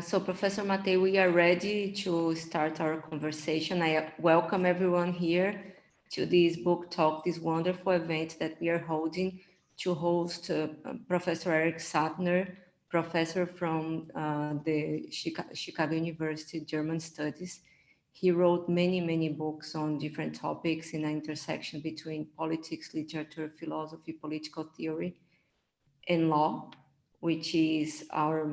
So Professor Matei, we are ready to start our conversation. I welcome everyone here to this book talk, this wonderful event that we are holding to host Professor Eric Santner, professor from the Chicago University German Studies. He wrote many, many books on different topics in the intersection between politics, literature, philosophy, political theory, and law, which is our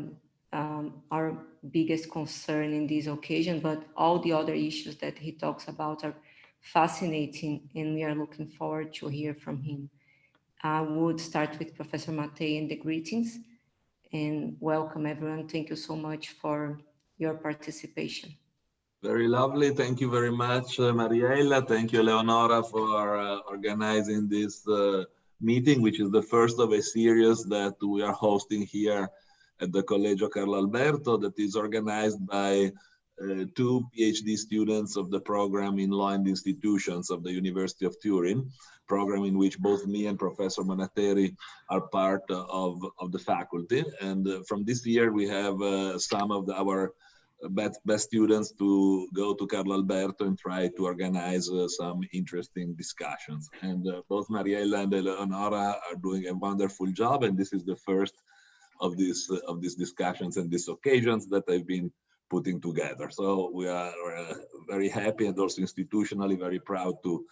biggest concern in this occasion, but all the other issues that he talks about are fascinating, and we are looking forward to hear from him. I would start with Professor Matei and the greetings, and welcome everyone. Thank you so much for your participation. Very lovely. Thank you very much, Mariella. Thank you, Eleonora, for organizing this meeting, which is the first of a series that we are hosting here at the Collegio Carlo Alberto, that is organized by two PhD students of the program in Law and Institutions of the University of Turin, program in which both me and Professor Monateri are part of the faculty. And from this year, we have some of our best students to go to Carlo Alberto and try to organize some interesting discussions. And both Mariella and Eleonora are doing a wonderful job, and this is the first of these discussions and these occasions that I've been putting together. So we are very happy and also institutionally very proud to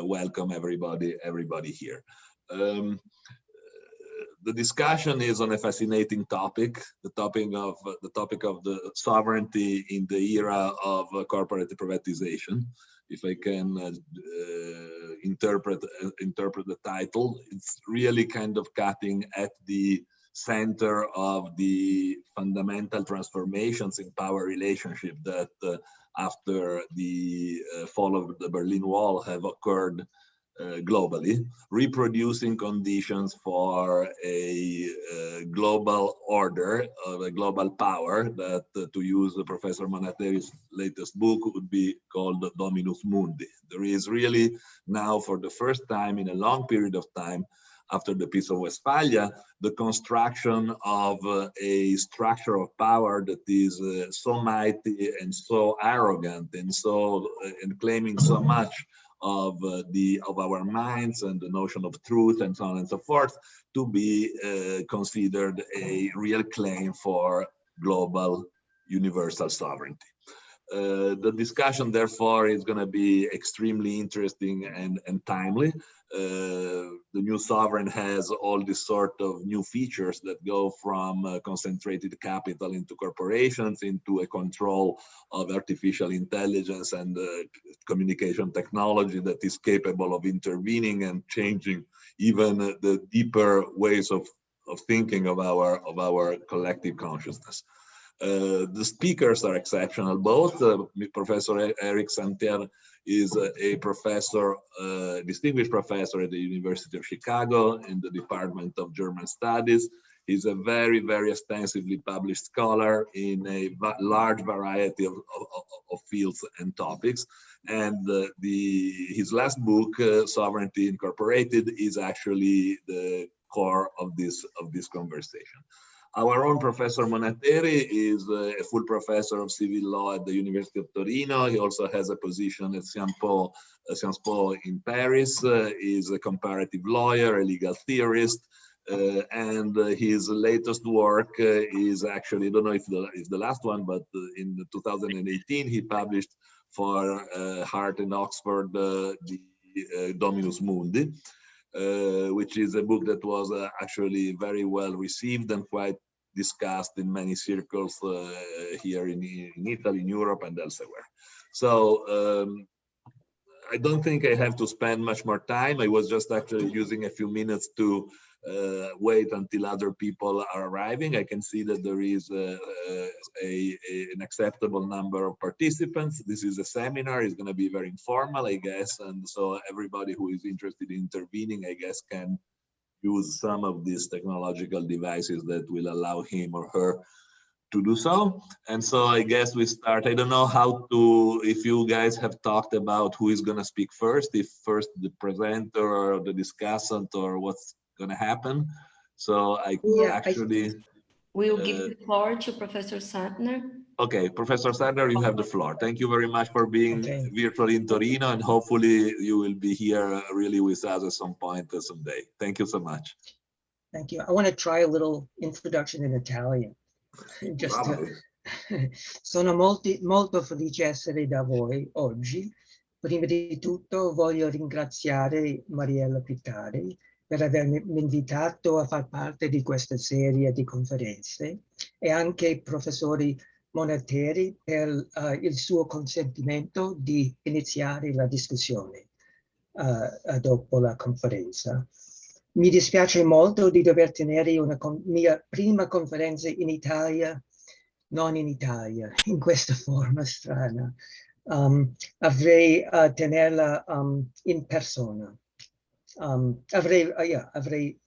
welcome everybody here. The discussion is on a fascinating topic, the topic of the sovereignty in the era of corporate privatization. If I can interpret the title, it's really kind of cutting at the center of the fundamental transformations in power relationship that after the fall of the Berlin Wall have occurred globally, reproducing conditions for a global order of a global power that, to use Professor Monateri's latest book, would be called Dominus Mundi. There is really now, for the first time in a long period of time, after the Peace of Westphalia, the construction of a structure of power that is so mighty and so arrogant and claiming so much of our minds and the notion of truth and so on and so forth, to be considered a real claim for global universal sovereignty. The discussion, therefore, is going to be extremely interesting and timely. The new sovereign has all these sort of new features that go from concentrated capital into corporations, into a control of artificial intelligence and communication technology that is capable of intervening and changing even the deeper ways of thinking of our collective consciousness. The speakers are exceptional. Both Professor Eric Santner is a professor, distinguished professor at the University of Chicago in the Department of German Studies. He's a very, very extensively published scholar in a large variety of fields and topics. And his last book, Sovereignty Incorporated, is actually the core of this conversation. Our own Professor Monateri is a full professor of civil law at the University of Torino. He also has a position at Sciences Po in Paris. He's a comparative lawyer, a legal theorist, and his latest work is actually, I don't know if it's the last one, but in 2018 he published for Hart and Oxford the Dominus Mundi. Which is a book that was actually very well received and quite discussed in many circles here in Italy, in Europe, and elsewhere. So I don't think I have to spend much more time. I was just actually using a few minutes to wait until other people are arriving. I can see that there is an acceptable number of participants. This is a seminar. It's going to be very informal, I guess. And so everybody who is interested in intervening, I guess, can use some of these technological devices that will allow him or her to do so. And so I guess we start. I don't know if you guys have talked about who is going to speak first, if first the presenter or the discussant or what's going to happen. So We will give the floor to Professor Santner. Okay, Professor Santner, you have the floor. Thank you very much for being virtually in Torino, and hopefully you will be here really with us at some point someday. Thank you so much. Thank you. I want to try a little introduction in Italian. Just to... Sono molto felice essere da voi oggi. Prima di tutto voglio ringraziare Mariella Pittari per avermi invitato a far parte di questa serie di conferenze e anche i professori Monateri per il suo consentimento di iniziare la discussione dopo la conferenza. Mi dispiace molto di dover tenere una mia prima conferenza in Italia, non in Italia, in questa forma strana. Avrei tenerla in persona. Avrei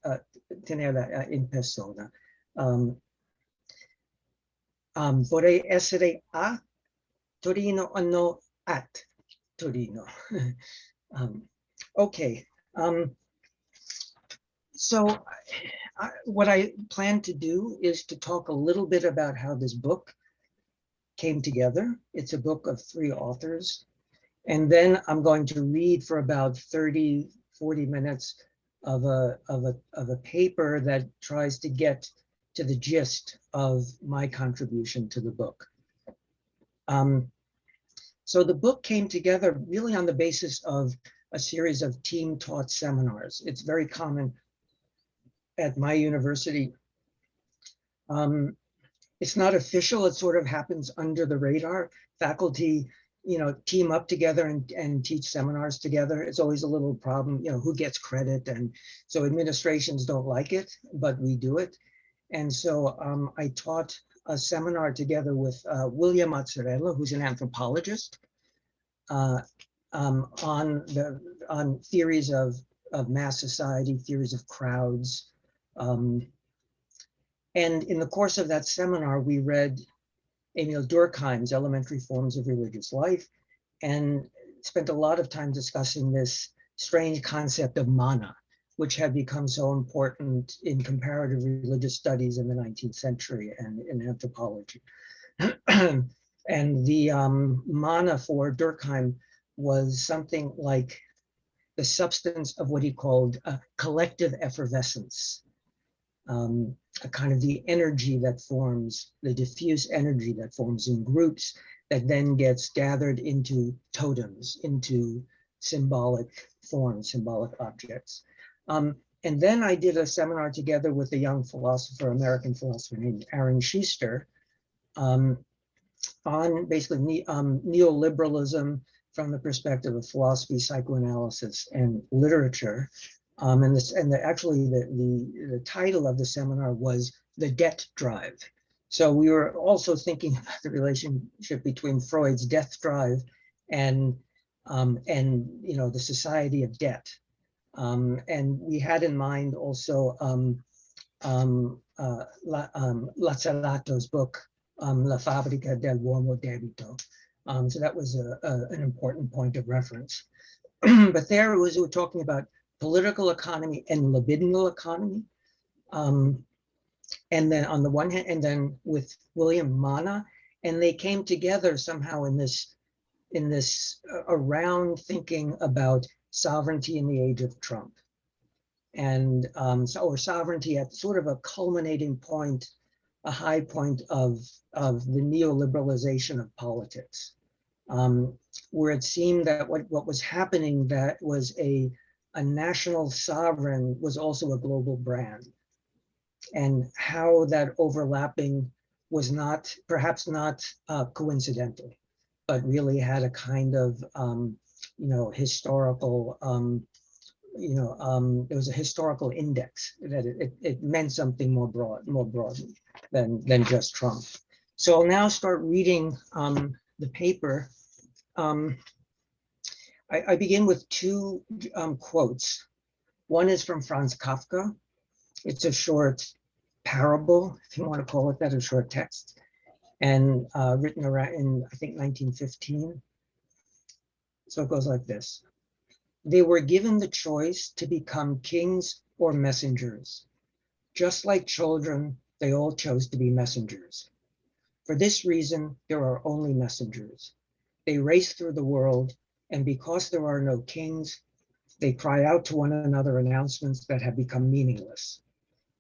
tenerla in persona. Vorrei essere a Torino o no at Torino. Okay. So what I plan to do is to talk a little bit about how this book came together. It's a book of 3 authors. And then I'm going to read for about 30, 40 minutes of a paper that tries to get to the gist of my contribution to the book. So the book came together really on the basis of a series of team-taught seminars. It's very common at my university. It's not official, it sort of happens under the radar. Faculty, team up together and teach seminars together. It's always a little problem, who gets credit, and so administrations don't like it, but we do it. And so I taught a seminar together with William Mazzarella, who's an anthropologist, on theories of mass society, theories of crowds. And in the course of that seminar, we read Emil Durkheim's Elementary Forms of Religious Life and spent a lot of time discussing this strange concept of mana, which had become so important in comparative religious studies in the 19th century and in anthropology. And the mana for Durkheim was something like the substance of what he called a collective effervescence, a kind of the energy that forms, the diffuse energy that forms in groups that then gets gathered into totems, into symbolic forms, symbolic objects. And then I did a seminar together with a young philosopher, American philosopher named Aaron Schuster, on basically neoliberalism from the perspective of philosophy, psychoanalysis, and literature. Actually the title of the seminar was The Debt Drive. So we were also thinking about the relationship between Freud's death drive and the society of debt. And we had in mind also Lazzarato's book, La fabbrica dell'uomo debito. So that was an important point of reference. But there we were talking about political economy and libidinal economy. And then on the one hand, and then with William Mana, and they came together somehow in this around thinking about sovereignty in the age of Trump. And or sovereignty at sort of a culminating point, a high point of the neoliberalization of politics, where it seemed that what was happening, that was a national sovereign was also a global brand, and how that overlapping was perhaps not coincidental, but really had a kind of historical there was a historical index that it meant something more broadly than just Trump. So I'll now start reading the paper. I begin with 2 quotes. One is from Franz Kafka. It's a short parable, if you want to call it that, a short text, and written around in, I think, 1915. So it goes like this. They were given the choice to become kings or messengers. Just like children, They all chose to be messengers. For this reason, there are only messengers. They race through the world, and because there are no kings, they cry out to one another announcements that have become meaningless.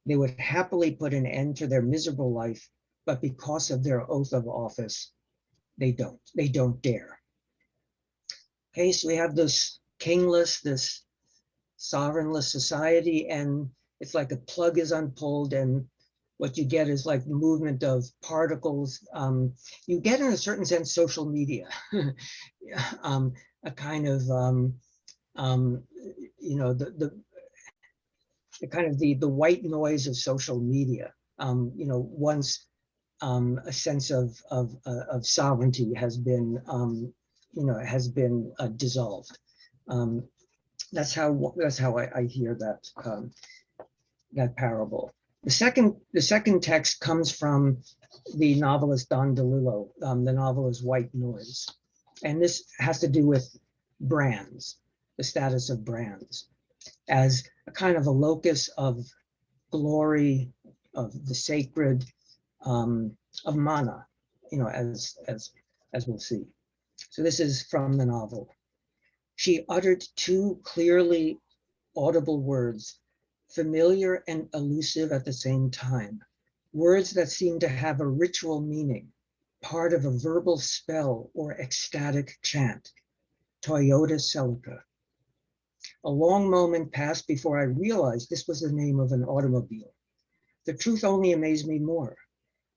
They would happily put an end to their miserable life, but because of their oath of office, they don't dare. Okay, so we have this kingless, this sovereignless society, and it's like a plug is unpulled, and what you get is like the movement of particles. You get, in a certain sense, social media, a kind of, you know, the kind of the white noise of social media. You know, once a sense of sovereignty has been, you know, dissolved. That's how I hear that that parable. The second text comes from the novelist Don DeLillo. The novel is White Noise, and this has to do with brands, the status of brands, as a kind of a locus of glory, of the sacred, of mana, you know, as we'll see. So this is from the novel. She uttered two clearly audible words, familiar and elusive at the same time, words that seem to have a ritual meaning, part of a verbal spell or ecstatic chant. Toyota Celica. A long moment passed before I realized this was the name of an automobile. The truth only amazed me more.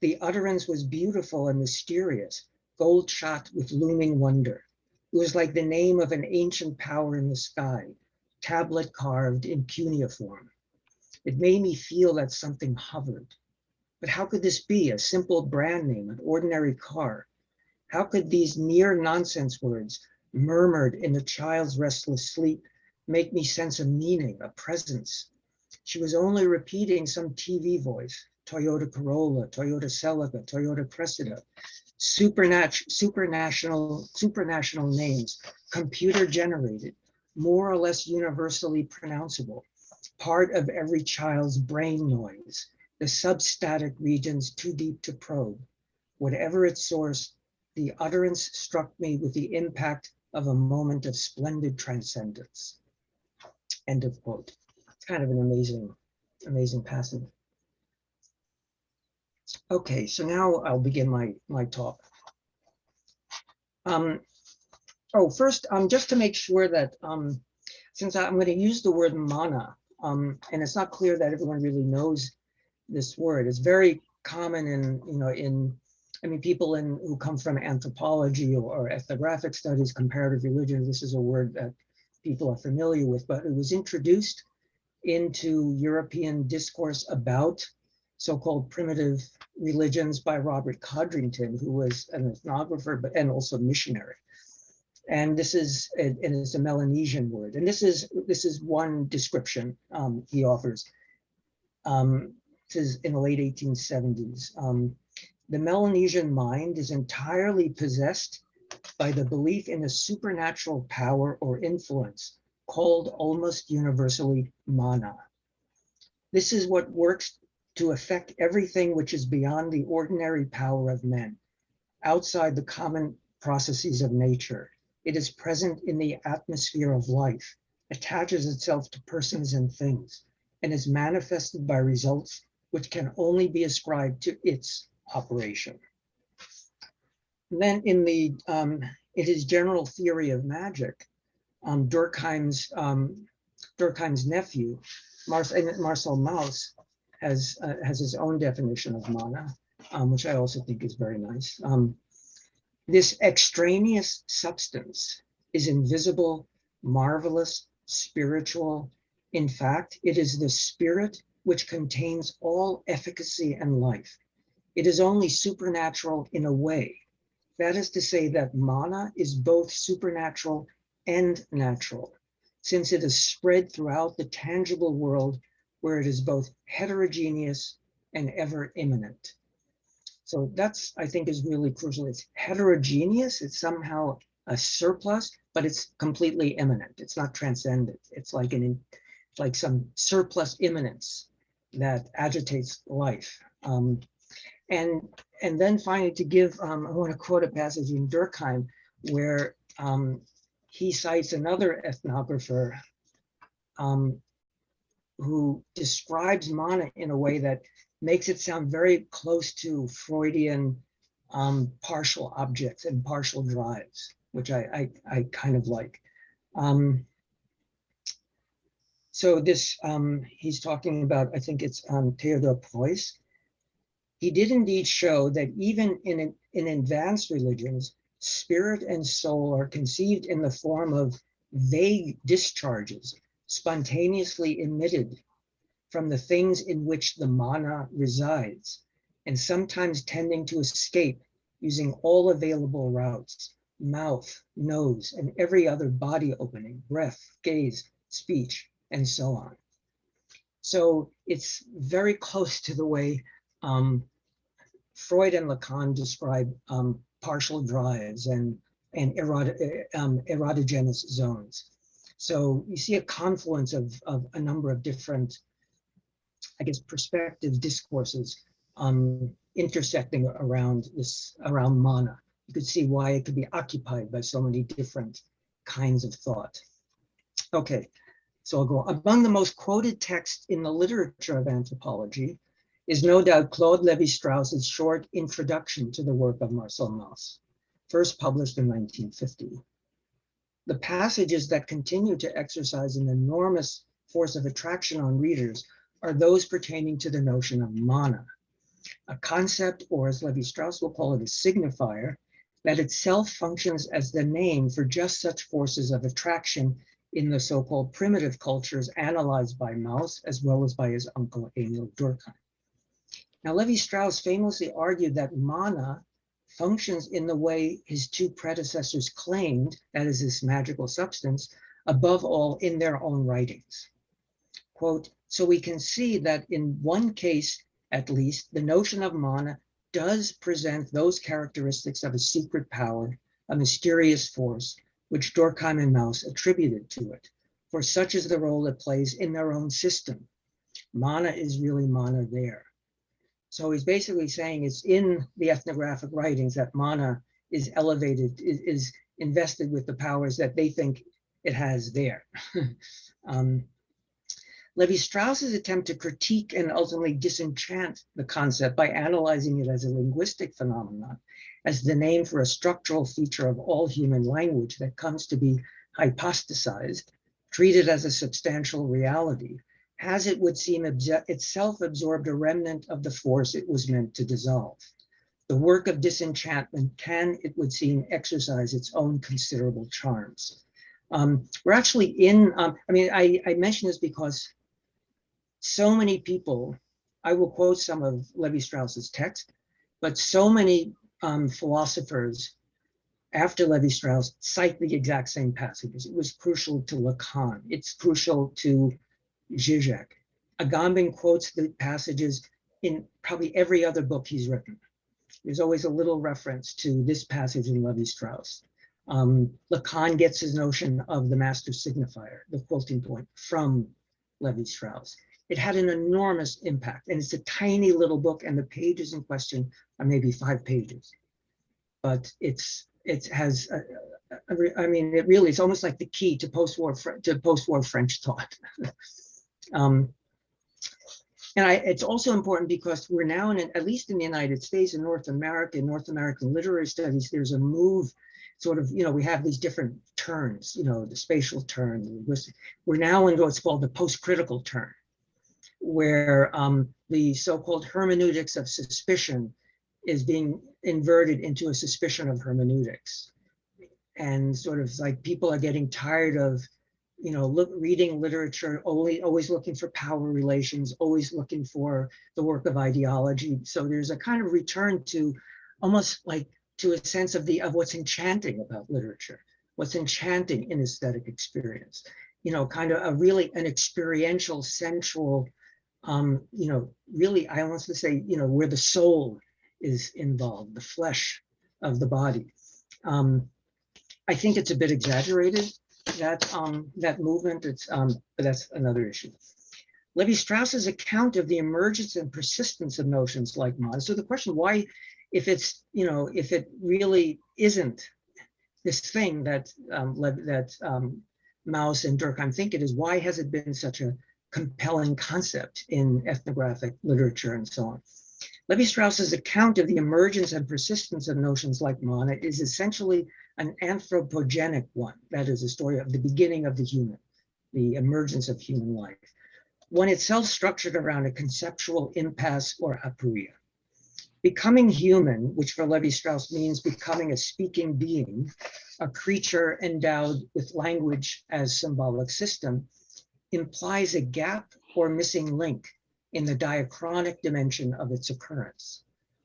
The utterance was beautiful and mysterious, gold shot with looming wonder. It was like the name of an ancient power in the sky, tablet carved in cuneiform. It made me feel that something hovered. But how could this be? A simple brand name, an ordinary car. How could these mere nonsense words, murmured in a child's restless sleep, make me sense a meaning, a presence? She was only repeating some TV voice, Toyota Corolla, Toyota Celica, Toyota Cressida, supranational names, computer generated, more or less universally pronounceable, part of every child's brain noise, the substatic regions too deep to probe. Whatever its source, the utterance struck me with the impact of a moment of splendid transcendence. End of quote. It's kind of an amazing passage. Okay, so now I'll begin my talk. First, just to make sure that since I'm going to use the word mana, and it's not clear that everyone really knows this word. It's very common in people who come from anthropology or ethnographic studies, comparative religion. This is a word that people are familiar with, but it was introduced into European discourse about so-called primitive religions by Robert Codrington, who was an ethnographer and also missionary. And this is it's a Melanesian word. And this is one description he offers. This is in the late 1870s. The Melanesian mind is entirely possessed by the belief in a supernatural power or influence called almost universally mana. This is what works to affect everything which is beyond the ordinary power of men, outside the common processes of nature. It is present in the atmosphere of life, attaches itself to persons and things, and is manifested by results which can only be ascribed to its operation. And then in his general theory of magic, Durkheim's nephew, Marcel Mauss, has his own definition of mana, which I also think is very nice. This extraneous substance is invisible, marvelous, spiritual. In fact, it is the spirit which contains all efficacy and life. It is only supernatural in a way. That is to say that mana is both supernatural and natural, since it is spread throughout the tangible world where it is both heterogeneous and ever immanent. So that's, I think, is really crucial. It's heterogeneous, it's somehow a surplus, but it's completely immanent. It's not transcendent. It's like some surplus immanence that agitates life. And then finally, to give, I want to quote a passage in Durkheim where he cites another ethnographer who describes mana in a way that makes it sound very close to Freudian partial objects and partial drives, which I kind of like. So this, he's talking about, I think it's Theodor Preuss. He did indeed show that even in advanced religions, spirit and soul are conceived in the form of vague discharges, spontaneously emitted from the things in which the mana resides, and sometimes tending to escape using all available routes, mouth, nose, and every other body opening, breath, gaze, speech, and so on. So it's very close to the way Freud and Lacan describe partial drives and erotogenous zones. So you see a confluence of a number of different, I guess, perspective discourses intersecting around mana. You could see why it could be occupied by so many different kinds of thought. Okay, so I'll go. Among the most quoted texts in the literature of anthropology is no doubt Claude Lévi-Strauss's short introduction to the work of Marcel Mauss, first published in 1950. The passages that continue to exercise an enormous force of attraction on readers are those pertaining to the notion of mana, a concept, or as Lévi-Strauss will call it, a signifier, that itself functions as the name for just such forces of attraction in the so-called primitive cultures analyzed by Mauss as well as by his uncle Emil Durkheim. Now, Lévi-Strauss famously argued that mana functions in the way his two predecessors claimed, that is, this magical substance, above all in their own writings. Quote, so we can see that in one case, at least, the notion of mana does present those characteristics of a secret power, a mysterious force, which Durkheim and Mauss attributed to it, for such is the role it plays in their own system. Mana is really mana there. So he's basically saying it's in the ethnographic writings that mana is elevated, is invested with the powers that they think it has there. Lévi-Strauss's attempt to critique and ultimately disenchant the concept by analyzing it as a linguistic phenomenon, as the name for a structural feature of all human language that comes to be hypostasized, treated as a substantial reality, has, it would seem, itself absorbed a remnant of the force it was meant to dissolve. The work of disenchantment can, it would seem, exercise its own considerable charms. We're actually in, I mention this because so many people, I will quote some of Lévi-Strauss's text, but so many philosophers after Lévi-Strauss cite the exact same passages. It was crucial to Lacan. It's crucial to Zizek. Agamben quotes the passages in probably every other book he's written. There's always a little reference to this passage in Lévi-Strauss. Lacan gets his notion of the master signifier, the quilting point, from Lévi-Strauss. It had an enormous impact, and it's a tiny little book, and the pages in question are maybe 5 pages. But it has, it really, it's almost like the key to post-war French thought. It's also important because we're now in, at least in the United States and North America, in North American literary studies, there's a move sort of, we have these different turns, the spatial turn, the linguistic. We're now in what's called the post-critical turn, where the so-called hermeneutics of suspicion is being inverted into a suspicion of hermeneutics. And sort of like people are getting tired of, reading literature, always looking for power relations, always looking for the work of ideology. So there's a kind of return to almost like to a sense of what's enchanting about literature, what's enchanting in aesthetic experience, kind of an experiential, sensual, really, I want to say, where the soul is involved, the flesh of the body. I think it's a bit exaggerated, that movement. But that's another issue. Levi-Strauss's account of the emergence and persistence of notions like mana. So the question, why, if it's, if it really isn't this thing that Mauss and Durkheim think it is, why has it been such a compelling concept in ethnographic literature and so on? Levi-Strauss's account of the emergence and persistence of notions like mana is essentially an anthropogenic one. That is a story of the beginning of the human, the emergence of human life. One itself structured around a conceptual impasse or aporia. Becoming human, which for Levi-Strauss means becoming a speaking being, a creature endowed with language as symbolic system, implies a gap or missing link in the diachronic dimension of its occurrence,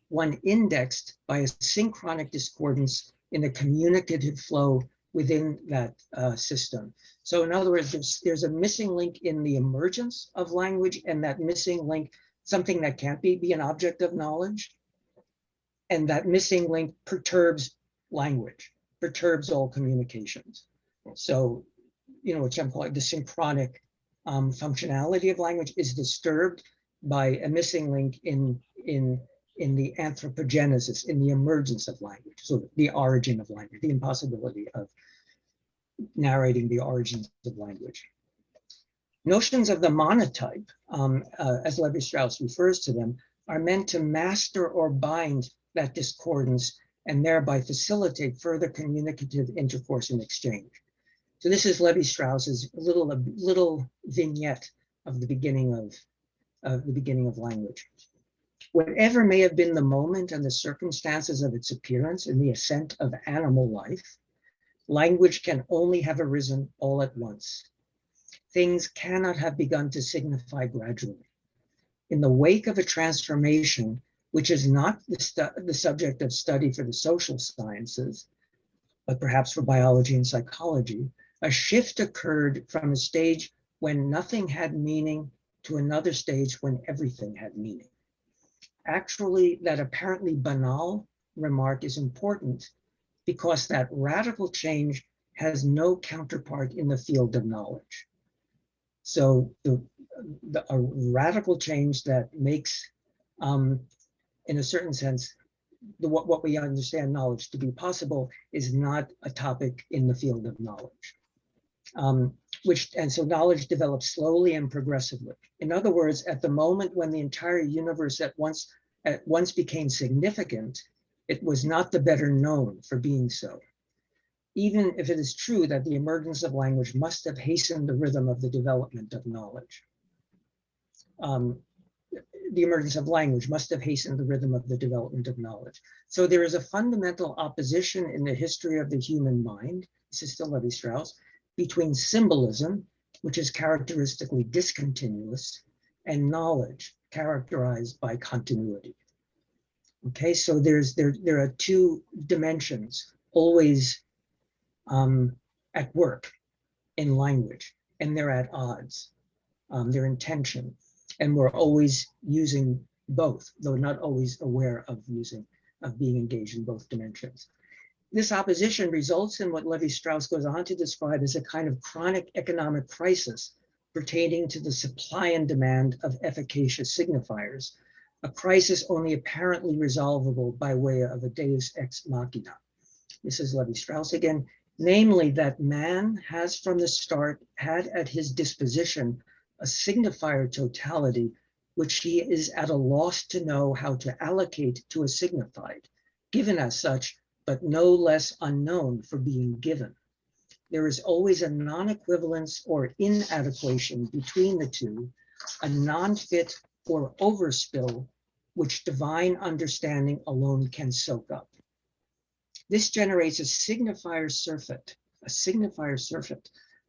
one indexed by a synchronic discordance in the communicative flow within that system. So in other words, there's a missing link in the emergence of language, and that missing link, something that can't be an object of knowledge, and that missing link perturbs language, perturbs all communications. So, which I'm calling the synchronic functionality of language is disturbed by a missing link in the anthropogenesis, in the emergence of language. So the origin of language, the impossibility of narrating the origins of language. Notions of the monotype, as Levi-Strauss refers to them, are meant to master or bind that discordance and thereby facilitate further communicative intercourse and exchange. So this is Levi-Strauss's little vignette of the beginning of language. Whatever may have been the moment and the circumstances of its appearance in the ascent of animal life, language can only have arisen all at once. Things cannot have begun to signify gradually. In the wake of a transformation, which is not the subject of study for the social sciences, but perhaps for biology and psychology, a shift occurred from a stage when nothing had meaning to another stage when everything had meaning. Actually, that apparently banal remark is important because that radical change has no counterpart in the field of knowledge. So a radical change that makes, in a certain sense, what we understand knowledge to be possible is not a topic in the field of knowledge. And so knowledge develops slowly and progressively. In other words, at the moment when the entire universe at once became significant, it was not the better known for being so. Even if it is true that the emergence of language must have hastened the rhythm of the development of knowledge. The emergence of language must have hastened the rhythm of the development of knowledge. So there is a fundamental opposition in the history of the human mind, this is still Levi-Strauss, between symbolism, which is characteristically discontinuous, and knowledge, characterized by continuity. Okay, so there are two dimensions always at work in language, and they're at odds. They're in tension, and we're always using both, though not always aware of being engaged in both dimensions. This opposition results in what Levi-Strauss goes on to describe as a kind of chronic economic crisis pertaining to the supply and demand of efficacious signifiers, a crisis only apparently resolvable by way of a deus ex machina. This is Levi-Strauss again, namely that man has from the start had at his disposition a signifier totality which he is at a loss to know how to allocate to a signified, given as such, but no less unknown for being given. There is always a non-equivalence or inadequation between the two, a non-fit or overspill, which divine understanding alone can soak up. This generates a signifier surfeit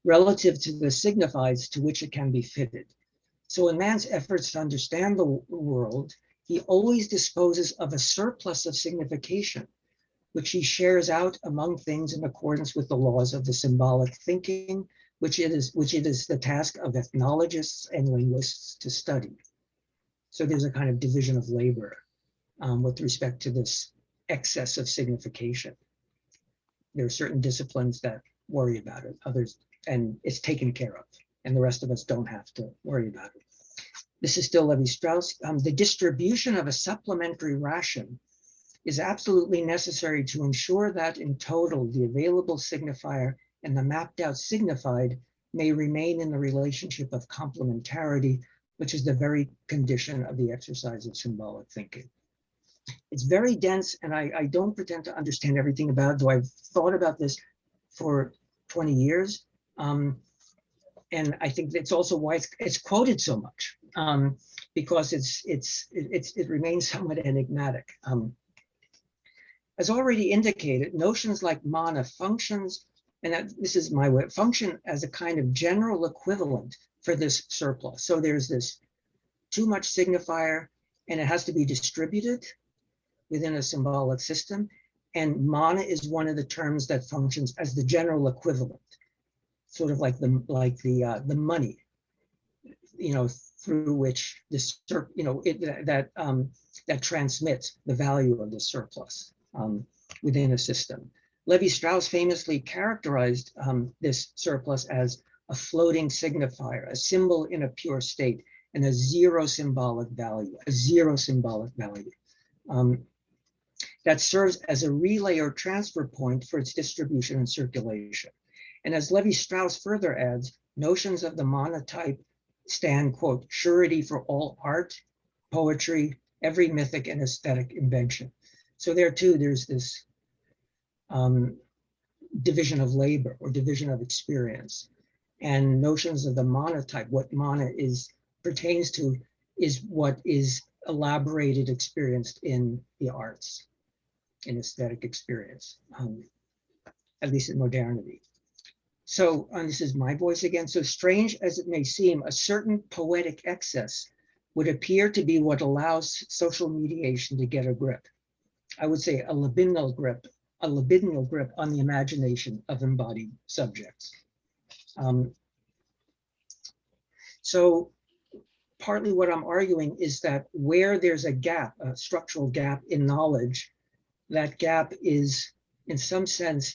relative to the signifieds to which it can be fitted. So in man's efforts to understand the world, he always disposes of a surplus of signification, which he shares out among things in accordance with the laws of the symbolic thinking, which it is the task of ethnologists and linguists to study. So there's a kind of division of labor with respect to this excess of signification. There are certain disciplines that worry about it, others, and it's taken care of, and the rest of us don't have to worry about it. this is still Levi-Strauss, the distribution of a supplementary ration is absolutely necessary to ensure that in total, the available signifier and the mapped out signified may remain in the relationship of complementarity, which is the very condition of the exercise of symbolic thinking. It's very dense, and I don't pretend to understand everything about it, though I've thought about this for 20 years. And I think that's also why it's quoted so much, because it remains somewhat enigmatic. As already indicated, notions like mana functions, and this is my way, function as a kind of general equivalent for this surplus. So there's this too much signifier, and it has to be distributed within a symbolic system. And mana is one of the terms that functions as the general equivalent, sort of like the money, through which this, that transmits the value of the surplus within a system. Levi-Strauss famously characterized this surplus as a floating signifier, a symbol in a pure state, and a zero symbolic value, that serves as a relay or transfer point for its distribution and circulation. And as Levi-Strauss further adds, notions of the mana type stand, quote, surety for all art, poetry, every mythic and aesthetic invention. So there too, there's this division of labor or division of experience. And notions of the mana type, what mana pertains to, is what is elaborated, experienced in the arts, in aesthetic experience, at least in modernity. So, and this is my voice again, so strange as it may seem, a certain poetic excess would appear to be what allows social mediation to get a grip. I would say a libidinal grip on the imagination of embodied subjects. So partly what I'm arguing is that where there's a gap, a structural gap in knowledge, that gap is in some sense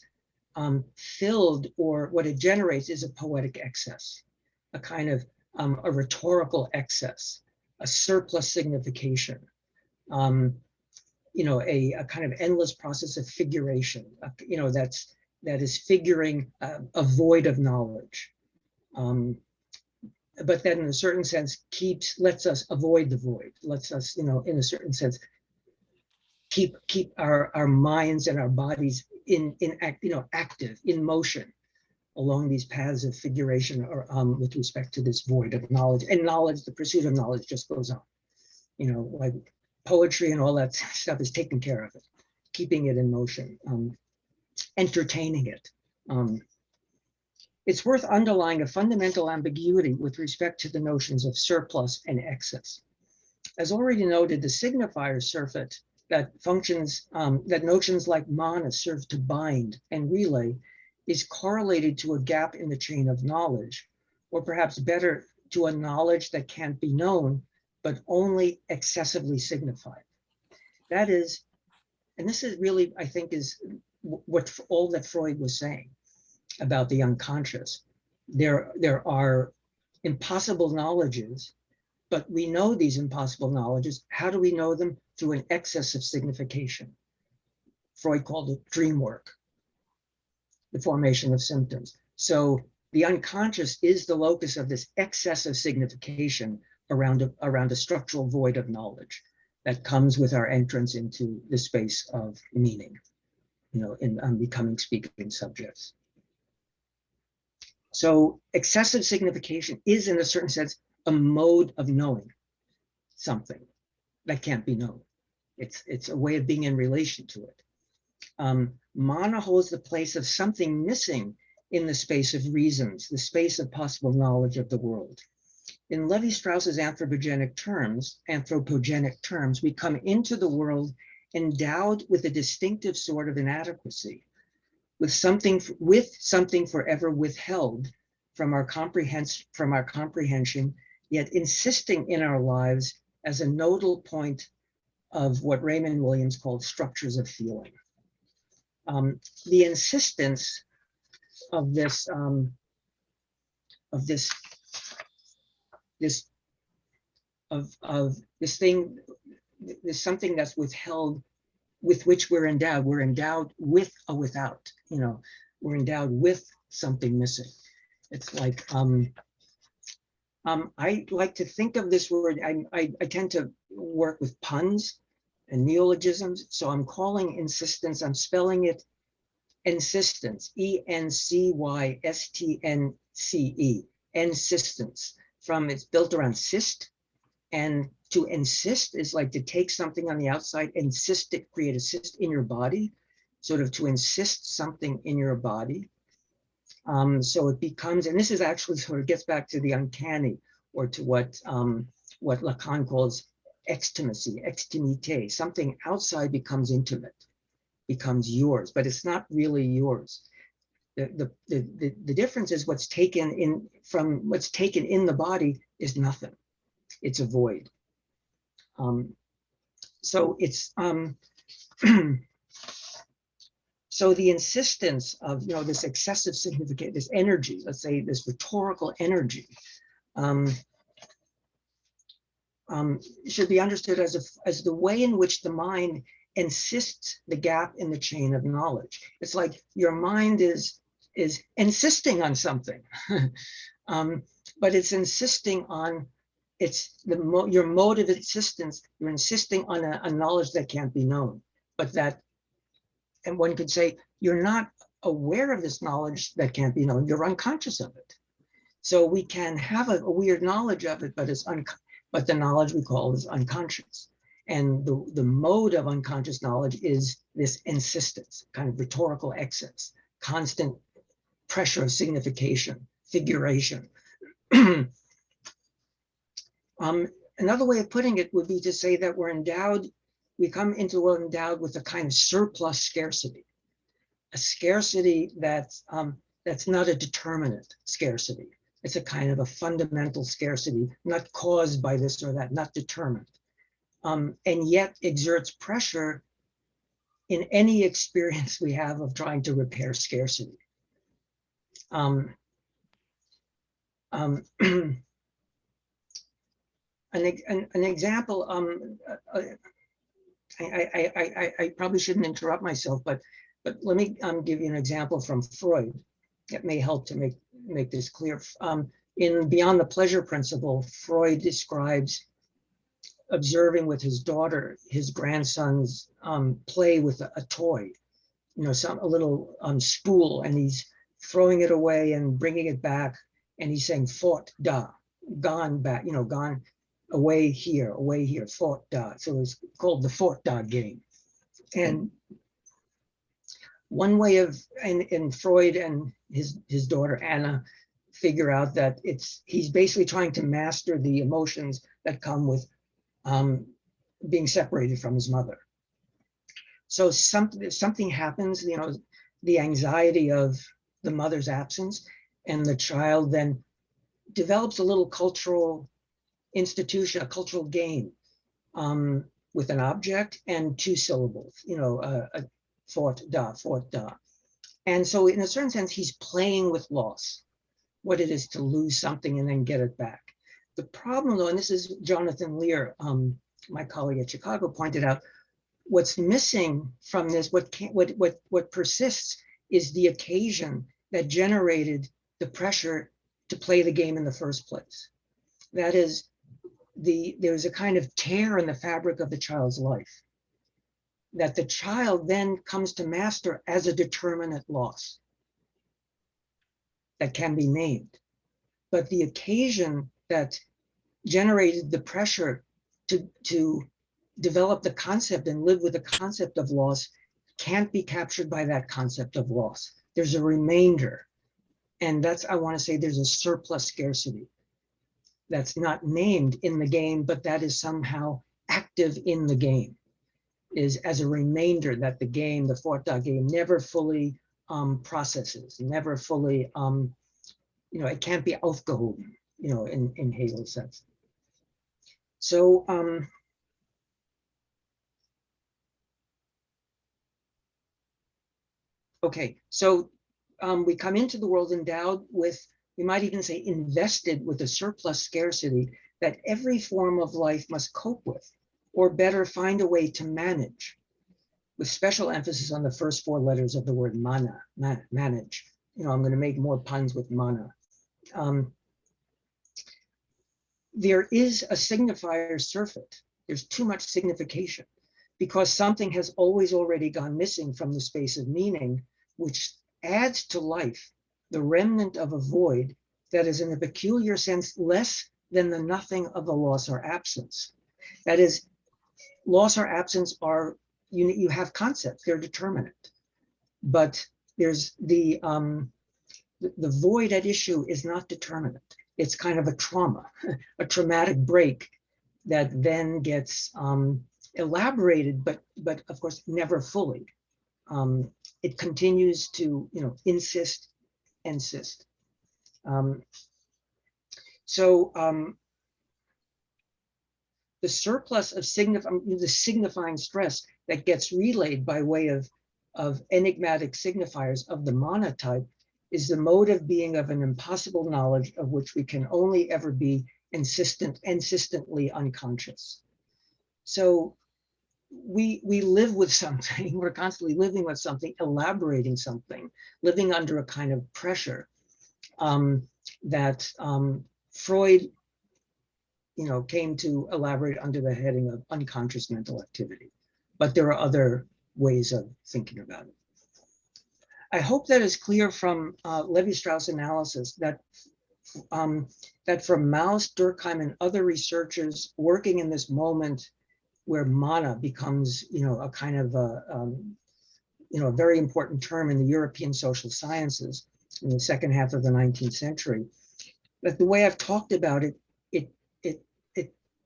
filled, or what it generates is a poetic excess, a kind of a rhetorical excess, a surplus signification, a kind of endless process of figuration, that is figuring a void of knowledge, but that in a certain sense lets us avoid the void, lets us, in a certain sense, keep our minds and our bodies active, in motion along these paths of figuration, or with respect to this void of knowledge. And knowledge, the pursuit of knowledge, just goes on. Like poetry and all that stuff is taking care of it, keeping it in motion, entertaining it. It's worth underlying a fundamental ambiguity with respect to the notions of surplus and excess. As already noted, the signifier surfeit that functions, that notions like mana serve to bind and relay, is correlated to a gap in the chain of knowledge, or perhaps better, to a knowledge that can't be known, but only excessively signified. That is, and this is really, I think, is what all that Freud was saying about the unconscious. There are impossible knowledges, but we know these impossible knowledges. How do we know them? Through an excess of signification. Freud called it dream work, the formation of symptoms. So the unconscious is the locus of this excess of signification around a structural void of knowledge that comes with our entrance into the space of meaning, in becoming speaking subjects. So excessive signification is, in a certain sense, a mode of knowing something that can't be known. It's a way of being in relation to it. Mana holds the place of something missing in the space of reasons, the space of possible knowledge of the world. In Levi-Strauss's anthropogenic terms, we come into the world endowed with a distinctive sort of inadequacy, with something forever withheld from our comprehension, yet insisting in our lives as a nodal point of what Raymond Williams called structures of feeling. The insistence of this of this thing, there's something that's withheld, with which we're endowed. We're endowed with a without, we're endowed with something missing. It's like, I like to think of this word, I tend to work with puns and neologisms. So I'm calling insistence, I'm spelling it insistence, E-N-C-Y-S-T-N-C-E, insistence. It's built around cyst, and to insist is like to take something on the outside, insist it, create a cyst in your body, sort of to insist something in your body. So it becomes, and this is actually sort of gets back to the uncanny, or to what Lacan calls extimacy, extimité. Something outside becomes intimate, becomes yours, but it's not really yours. The difference is what's taken in the body is nothing. It's a void. So it's so the insistence of this excessive significance, this energy, let's say this rhetorical energy, should be understood as the way in which the mind insists the gap in the chain of knowledge. It's like your mind is insisting on something, but it's insisting on your mode of insistence. You're insisting on a knowledge that can't be known, but that, and one could say, you're not aware of this knowledge that can't be known. You're unconscious of it. So we can have a weird knowledge of it, but the knowledge we call is unconscious. And the mode of unconscious knowledge is this insistence, kind of rhetorical excess, constant pressure of signification, figuration. Another way of putting it would be to say that we come into the world endowed with a kind of surplus scarcity, a scarcity that's not a determinate scarcity. It's a kind of a fundamental scarcity, not caused by this or that, not determined, and yet exerts pressure in any experience we have of trying to repair scarcity. An example, I probably shouldn't interrupt myself, but let me give you an example from Freud that may help to make this clear. In Beyond the Pleasure Principle, Freud describes observing with his daughter, his grandson's play with a toy, a little spool, and he's throwing it away and bringing it back, and he's saying "fort da," gone back, gone away here, fort da. So it's called the fort da game. And one way of, and Freud and his daughter Anna figure out that he's basically trying to master the emotions that come with being separated from his mother. So something happens, the anxiety of the mother's absence, and the child then develops a little cultural institution, a cultural game with an object and two syllables, a fort da, fort da. And so in a certain sense, he's playing with loss, what it is to lose something and then get it back. The problem though, and this is Jonathan Lear, my colleague at Chicago, pointed out, what's missing from this, what persists is the occasion that generated the pressure to play the game in the first place. That is, there's a kind of tear in the fabric of the child's life that the child then comes to master as a determinate loss that can be named. But the occasion that generated the pressure to develop the concept and live with the concept of loss can't be captured by that concept of loss. There's a remainder. And I want to say there's a surplus scarcity that's not named in the game, but that is somehow active in the game, is as a remainder that the game, the Fort Da game, never fully processes, never fully, it can't be aufgehoben, in Hegel's sense. So, okay, so we come into the world endowed with, we might even say invested with a surplus scarcity that every form of life must cope with, or better, find a way to manage, with special emphasis on the first four letters of the word mana, manage. You know, I'm going to make more puns with mana. There is a signifier surfeit. There's too much signification because something has always already gone missing from the space of meaning, which adds to life the remnant of a void that is in a peculiar sense less than the nothing of a loss or absence. That is, loss or absence are, you have concepts, they're determinate, but there's the void at issue is not determinate. It's kind of a trauma, a traumatic break that then gets elaborated, but of course never fully. It continues to, you know, insist. The surplus of the signifying stress that gets relayed by way of enigmatic signifiers of the mana type is the mode of being of an impossible knowledge of which we can only ever be insistently unconscious. So we live with something, we're constantly living with something, elaborating something, living under a kind of pressure that Freud, you know, came to elaborate under the heading of unconscious mental activity. But there are other ways of thinking about it. I hope that is clear from Levi-Strauss analysis that that for Maus, Durkheim, and other researchers working in this moment where mana becomes, you know, a kind of you know, a very important term in the European social sciences in the second half of the 19th century, that the way I've talked about it,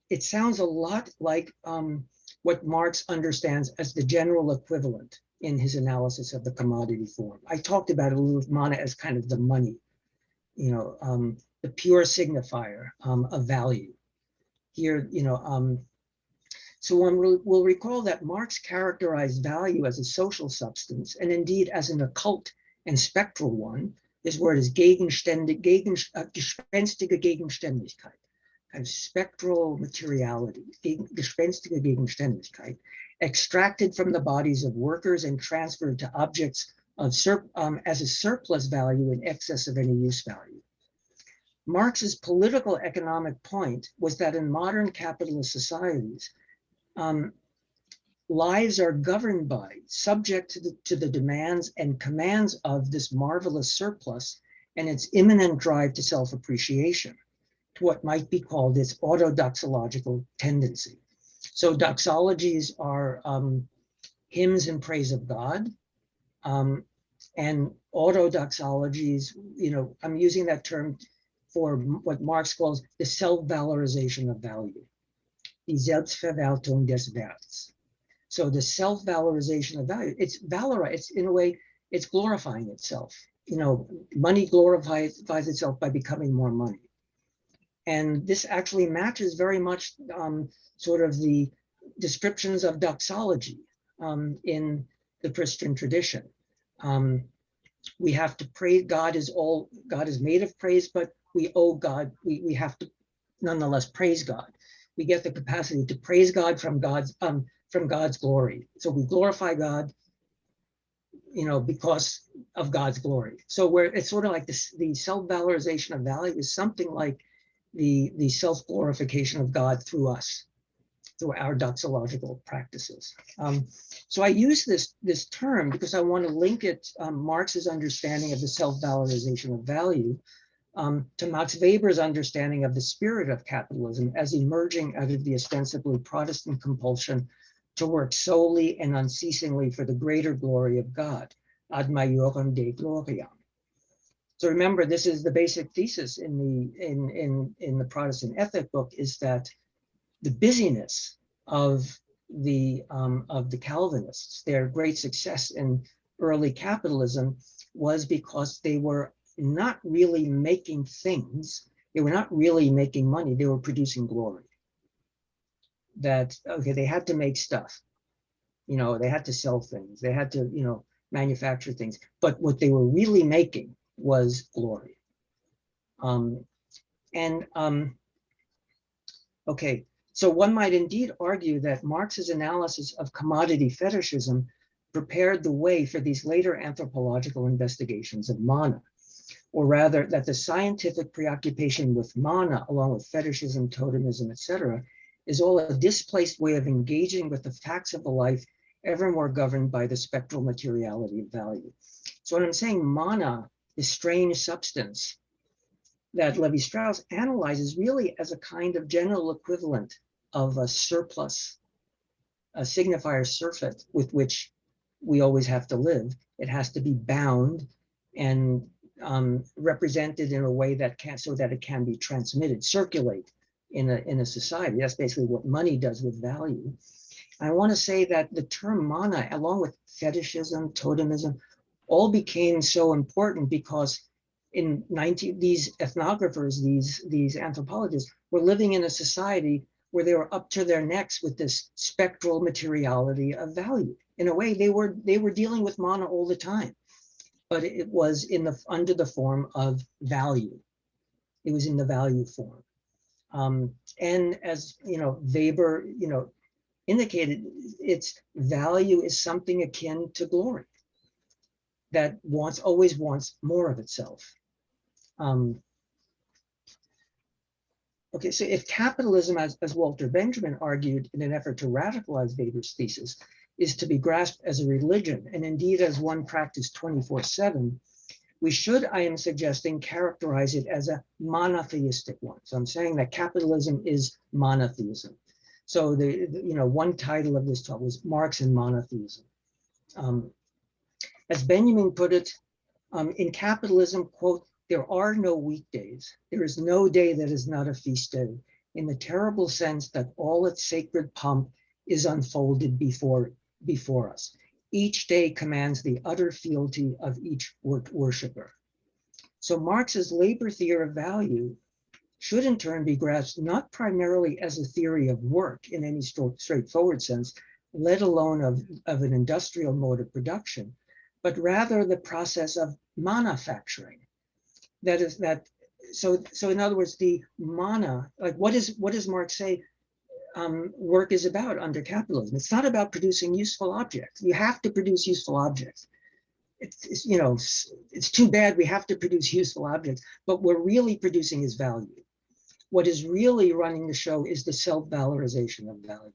it sounds a lot like what Marx understands as the general equivalent in his analysis of the commodity form. I talked about it a little with mana as kind of the money, you know, the pure signifier of value. Here, you know, so one will recall that Marx characterized value as a social substance, and indeed as an occult and spectral one. This word is gespenstige Gegenständigkeit, kind of spectral materiality, gespenstige Gegenständigkeit, extracted from the bodies of workers and transferred to objects of as a surplus value in excess of any use value. Marx's political economic point was that in modern capitalist societies, lives are governed by, subject to the demands and commands of this marvelous surplus and its imminent drive to self-appreciation, to what might be called its autodoxological tendency. So doxologies are hymns in praise of God, and autodoxologies, you know, I'm using that term for what Marx calls the self-valorization of value, die Selbstverwertung des Werts. So the self-valorization of value, it's in a way, it's glorifying itself. You know, money glorifies itself by becoming more money. And this actually matches very much sort of the descriptions of doxology in the Christian tradition. We have to praise, God is made of praise, but we owe God, we have to nonetheless praise God. We get the capacity to praise God from God's glory. So we glorify God, you know, because of God's glory. So it's sort of like this, the self-valorization of value is something like the self-glorification of God through us, through our doxological practices. So I use this term because I want to link it, Marx's understanding of the self-valorization of value, to Max Weber's understanding of the spirit of capitalism as emerging out of the ostensibly Protestant compulsion to work solely and unceasingly for the greater glory of God, ad maiorem Dei gloriam. So remember, this is the basic thesis in the Protestant ethic book, is that the busyness of the Calvinists, their great success in early capitalism was because they were not really making things, they were not really making money, they were producing glory. That, okay, they had to make stuff, you know, they had to sell things, they had to, you know, manufacture things, but what they were really making was glory. Okay, so one might indeed argue that Marx's analysis of commodity fetishism prepared the way for these later anthropological investigations of mana, or rather that the scientific preoccupation with mana, along with fetishism, totemism, etc., is all a displaced way of engaging with the facts of the life ever more governed by the spectral materiality of value. So when I'm saying mana, this strange substance that Levi-Strauss analyzes really as a kind of general equivalent of a surplus, a signifier surfeit with which we always have to live. It has to be bound and represented in a way that can, so that it can be transmitted, circulate in a society. That's basically what money does with value. I want to say that the term mana, along with fetishism, totemism, all became so important because in these ethnographers, these anthropologists were living in a society where they were up to their necks with this spectral materiality of value. In a way, they were dealing with mana all the time, but it was under the form of value. It was in the value form. And as Weber, indicated, its value is something akin to glory that always wants more of itself. Okay, so if capitalism, as Walter Benjamin argued in an effort to radicalize Weber's thesis, is to be grasped as a religion, and indeed as one practiced 24/7, we should, I am suggesting, characterize it as a monotheistic one. So I'm saying that capitalism is monotheism. So one title of this talk was Marx and Monotheism. As Benjamin put it, in capitalism, quote, there are no weekdays. There is no day that is not a feast day, in the terrible sense that all its sacred pomp is unfolded before us. Each day commands the utter fealty of each worshiper. So Marx's labor theory of value should in turn be grasped not primarily as a theory of work in any straightforward sense, let alone of an industrial mode of production, but rather the process of mana-facturing. So in other words, the mana, like what does Marx say work is about under capitalism? It's not about producing useful objects. You have to produce useful objects. It's too bad we have to produce useful objects, but what we're really producing is value. What is really running the show is the self-valorization of value,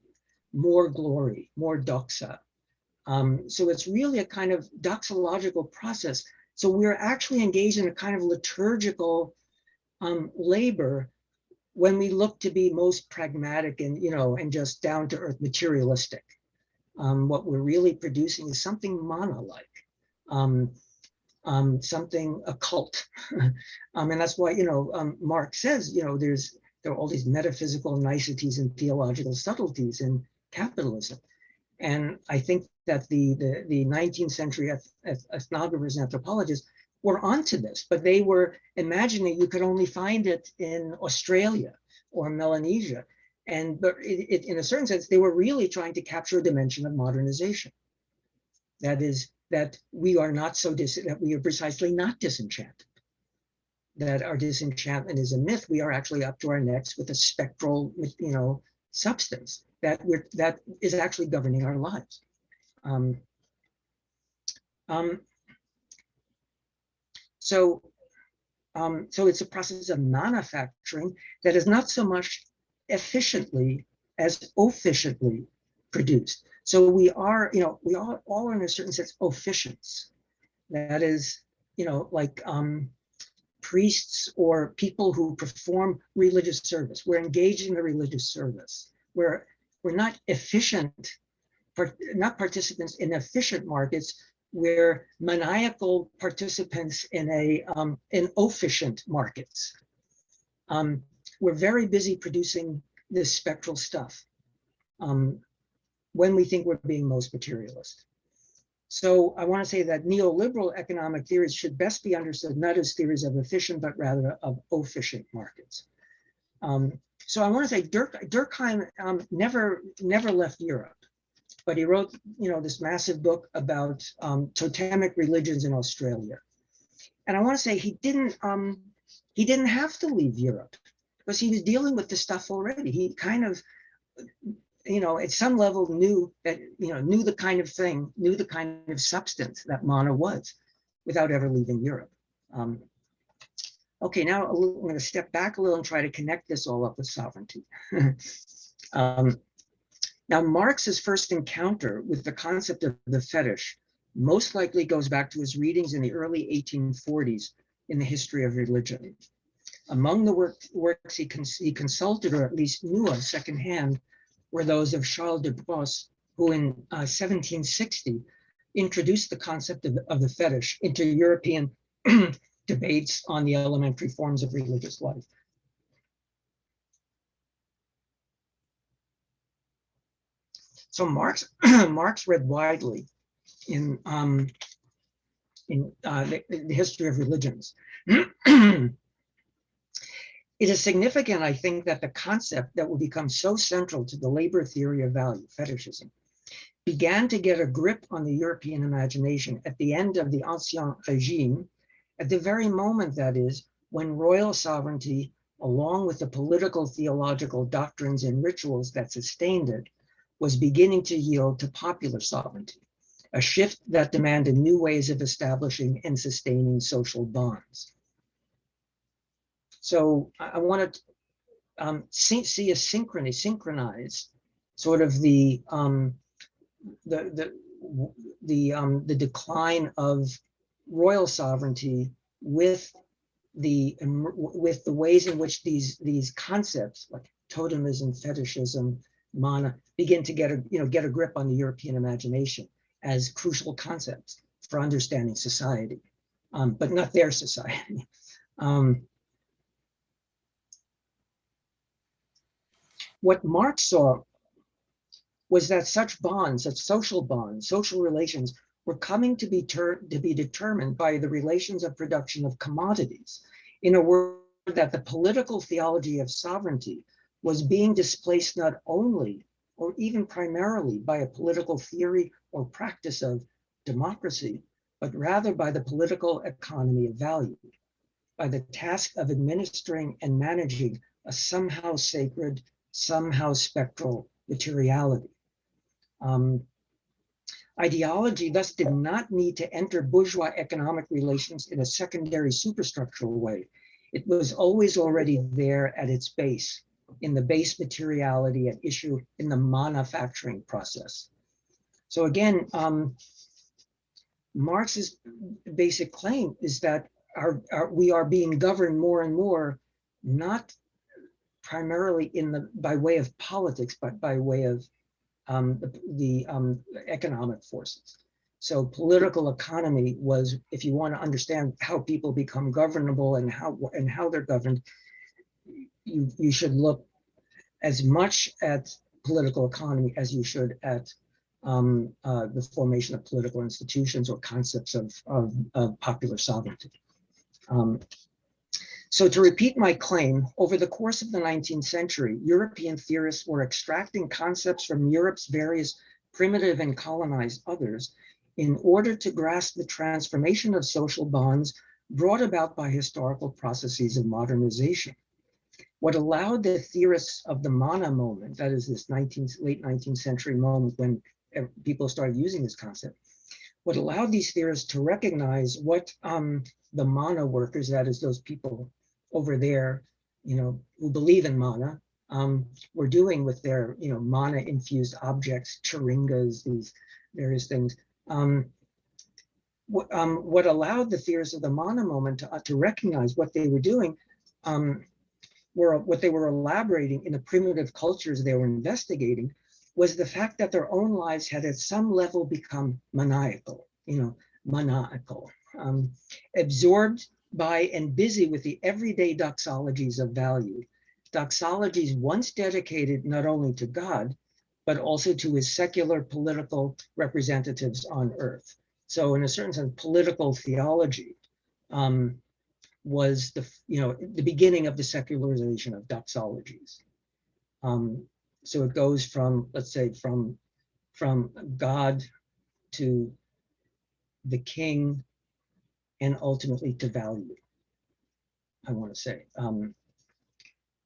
more glory, more doxa. So it's really a kind of doxological process. So we're actually engaged in a kind of liturgical labor when we look to be most pragmatic and just down to earth materialistic. What we're really producing is something mana-like, something occult. And that's why, Marx says, there are all these metaphysical niceties and theological subtleties in capitalism. And I think that the 19th century ethnographers and anthropologists were onto this, but they were imagining you could only find it in Australia or Melanesia. But in a certain sense, they were really trying to capture a dimension of modernization. That is, that we are not that we are precisely not disenchanted. That our disenchantment is a myth. We are actually up to our necks with a spectral, substance that is actually governing our lives. So it's a process of mana-facturing that is not so much efficiently as efficiently produced. So we are, we all are in a certain sense officiants. That is, like priests or people who perform religious service. We're engaged in the religious service. We're not efficient, not participants in efficient markets. We're maniacal participants in efficient markets. We're very busy producing this spectral stuff when we think we're being most materialist. So I want to say that neoliberal economic theories should best be understood not as theories of efficient, but rather of efficient markets. So I want to say Durkheim never left Europe, but he wrote, this massive book about totemic religions in Australia. And I want to say he didn't have to leave Europe. because he was dealing with this stuff already. He kind of, at some level knew that, knew the kind of thing, knew the kind of substance that mana was without ever leaving Europe. Okay, now I'm going to step back a little and try to connect this all up with sovereignty. Now, Marx's first encounter with the concept of the fetish most likely goes back to his readings in the early 1840s in the history of religion. Among the works he consulted, or at least knew of secondhand, were those of Charles de Brosse, who in 1760 introduced the concept of the fetish into European debates on the elementary forms of religious life. So Marx read widely in the history of religions. It is significant, I think, that the concept that will become so central to the labor theory of value, fetishism, began to get a grip on the European imagination at the end of the Ancien Régime, at the very moment, that is, when royal sovereignty, along with the political theological doctrines and rituals that sustained it, was beginning to yield to popular sovereignty, a shift that demanded new ways of establishing and sustaining social bonds. So I want to see a synchronize sort of the decline of royal sovereignty with the ways in which these concepts like totemism, fetishism, mana begin to get a grip on the European imagination as crucial concepts for understanding society, but not their society. What Marx saw was that such bonds, such social bonds, social relations, were coming to be determined by the relations of production of commodities. In a word, that the political theology of sovereignty was being displaced not only or even primarily by a political theory or practice of democracy, but rather by the political economy of value, by the task of administering and managing a somehow sacred, somehow spectral materiality. Ideology thus did not need to enter bourgeois economic relations in a secondary superstructural way. It was always already there at its base, in the base materiality at issue in the mana-facturing process. So again, Marx's basic claim is that we are being governed more and more, not primarily by way of politics, but by way of the economic forces. So political economy was, if you want to understand how people become governable and how they're governed, you should look as much at political economy as you should at the formation of political institutions or concepts of popular sovereignty. So to repeat my claim, over the course of the 19th century, European theorists were extracting concepts from Europe's various primitive and colonized others in order to grasp the transformation of social bonds brought about by historical processes of modernization. What allowed the theorists of the mana moment, that is this late 19th century moment when people started using this concept, what allowed these theorists to recognize what the mana workers, that is those people over there, who believe in mana, were doing with their, mana infused objects, chiringas, these various things. What allowed the theorists of the mana moment to recognize what they were doing, what they were elaborating in the primitive cultures they were investigating, was the fact that their own lives had at some level become maniacal, absorbed by and busy with the everyday doxologies of value, doxologies once dedicated not only to God, but also to his secular political representatives on earth. So in a certain sense, political theology was the beginning of the secularization of doxologies. So it goes from, let's say, from God to the king and ultimately to value, I want to say.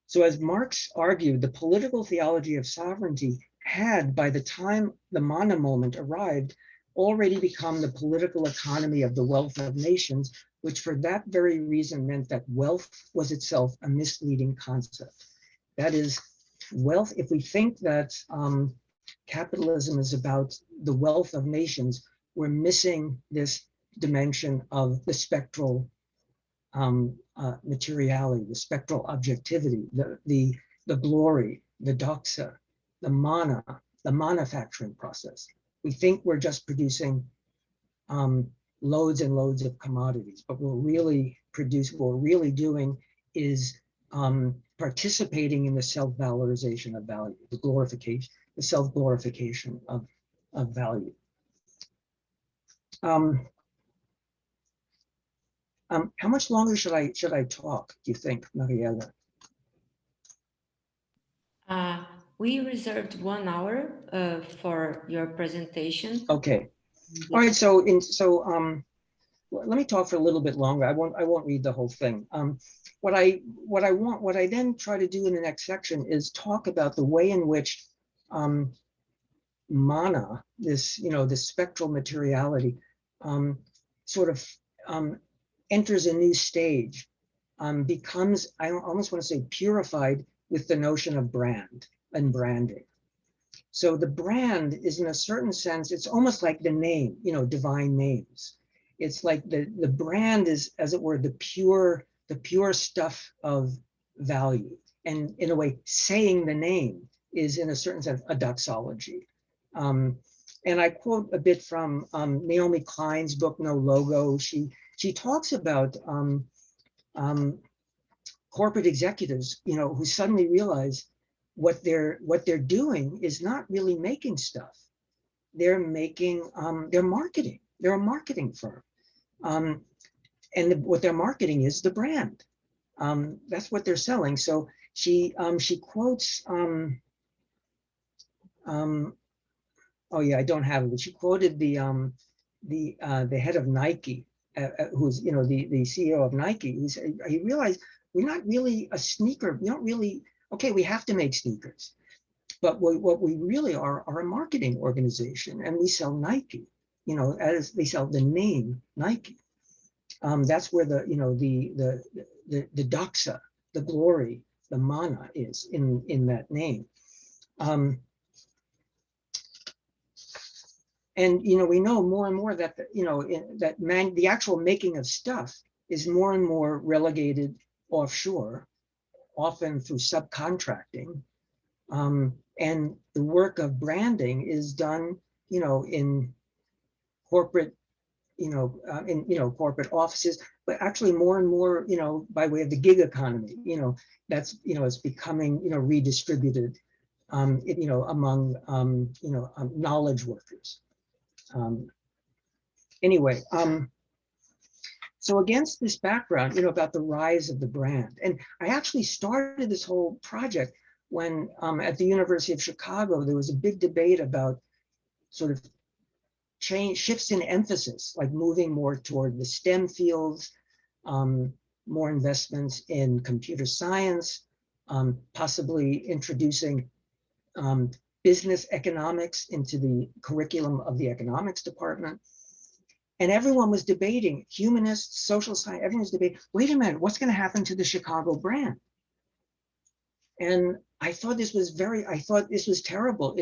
So as Marx argued, the political theology of sovereignty had, by the time the mana moment arrived, already become the political economy of the wealth of nations, which for that very reason meant that wealth was itself a misleading concept. That is, wealth, if we think that capitalism is about the wealth of nations, we're missing this dimension of the spectral materiality, the spectral objectivity, the glory, the doxa, the mana, the mana-facturing process. We think we're just producing loads and loads of commodities, but what we're really doing is participating in the self-valorization of value, the glorification, the self-glorification of value. How much longer should I talk, do you think, Mariella? We reserved 1 hour for your presentation. Okay. All right. So let me talk for a little bit longer. I won't read the whole thing. What I then try to do in the next section is talk about the way in which mana, this spectral materiality, sort of enters a new stage, becomes, I almost want to say, purified with the notion of brand and branding. So the brand is, in a certain sense, it's almost like the name, divine names. It's like the brand is, as it were, the pure stuff of value. And in a way, saying the name is, in a certain sense, a doxology. And I quote a bit from Naomi Klein's book, No Logo. She talks about corporate executives, who suddenly realize what they're doing is not really making stuff. They're making, they're marketing. They're a marketing firm. And what they're marketing is the brand. That's what they're selling. So she quotes, oh yeah, I don't have it, but she quoted the head of Nike, who's the CEO of Nike. He realized we're not really a sneaker. We don't really, okay, we have to make sneakers, but what we really are a marketing organization, and we sell Nike. As they sell the name Nike. That's where the doxa, the glory, the mana is in that name. And we know more and more that the actual making of stuff is more and more relegated offshore, often through subcontracting. And the work of branding is done, in corporate, corporate offices, but actually more and more, by way of the gig economy, that's, it's becoming, redistributed, among, knowledge workers. Anyway, so against this background, about the rise of the brand, and I actually started this whole project when at the University of Chicago, there was a big debate about sort of shifts in emphasis, like moving more toward the STEM fields, more investments in computer science, possibly introducing business economics into the curriculum of the economics department. And everyone was debating, humanists, social science, everyone was debating, wait a minute, what's going to happen to the Chicago brand? And I thought this was terrible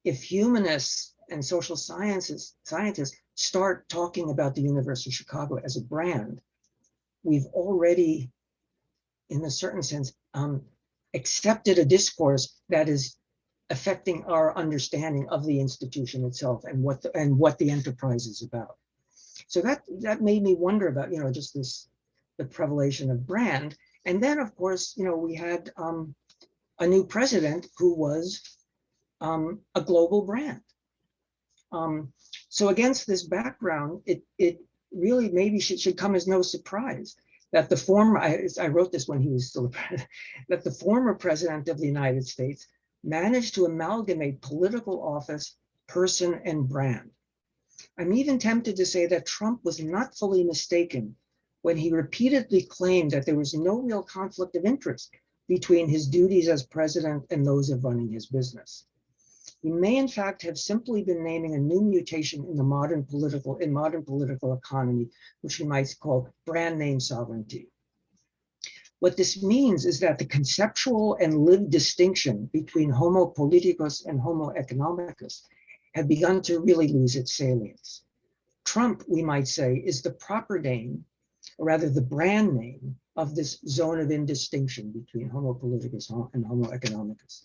if humanists and social scientists start talking about the University of Chicago as a brand. We've already, in a certain sense, accepted a discourse that is affecting our understanding of the institution itself and what the enterprise is about. So that made me wonder about just the prevalation of brand. And then of course we had a new president who was a global brand. So against this background, it really maybe should come as no surprise that the former, I wrote this when he was still president, that the former president of the United States managed to amalgamate political office, person, and brand. I'm even tempted to say that Trump was not fully mistaken when he repeatedly claimed that there was no real conflict of interest between his duties as president and those of running his business. He may in fact have simply been naming a new mutation in the modern political economy, which we might call brand name sovereignty. What this means is that the conceptual and lived distinction between homo politicus and homo economicus had begun to really lose its salience. Trump, we might say, is the proper name, or rather the brand name, of this zone of indistinction between homo politicus and homo economicus.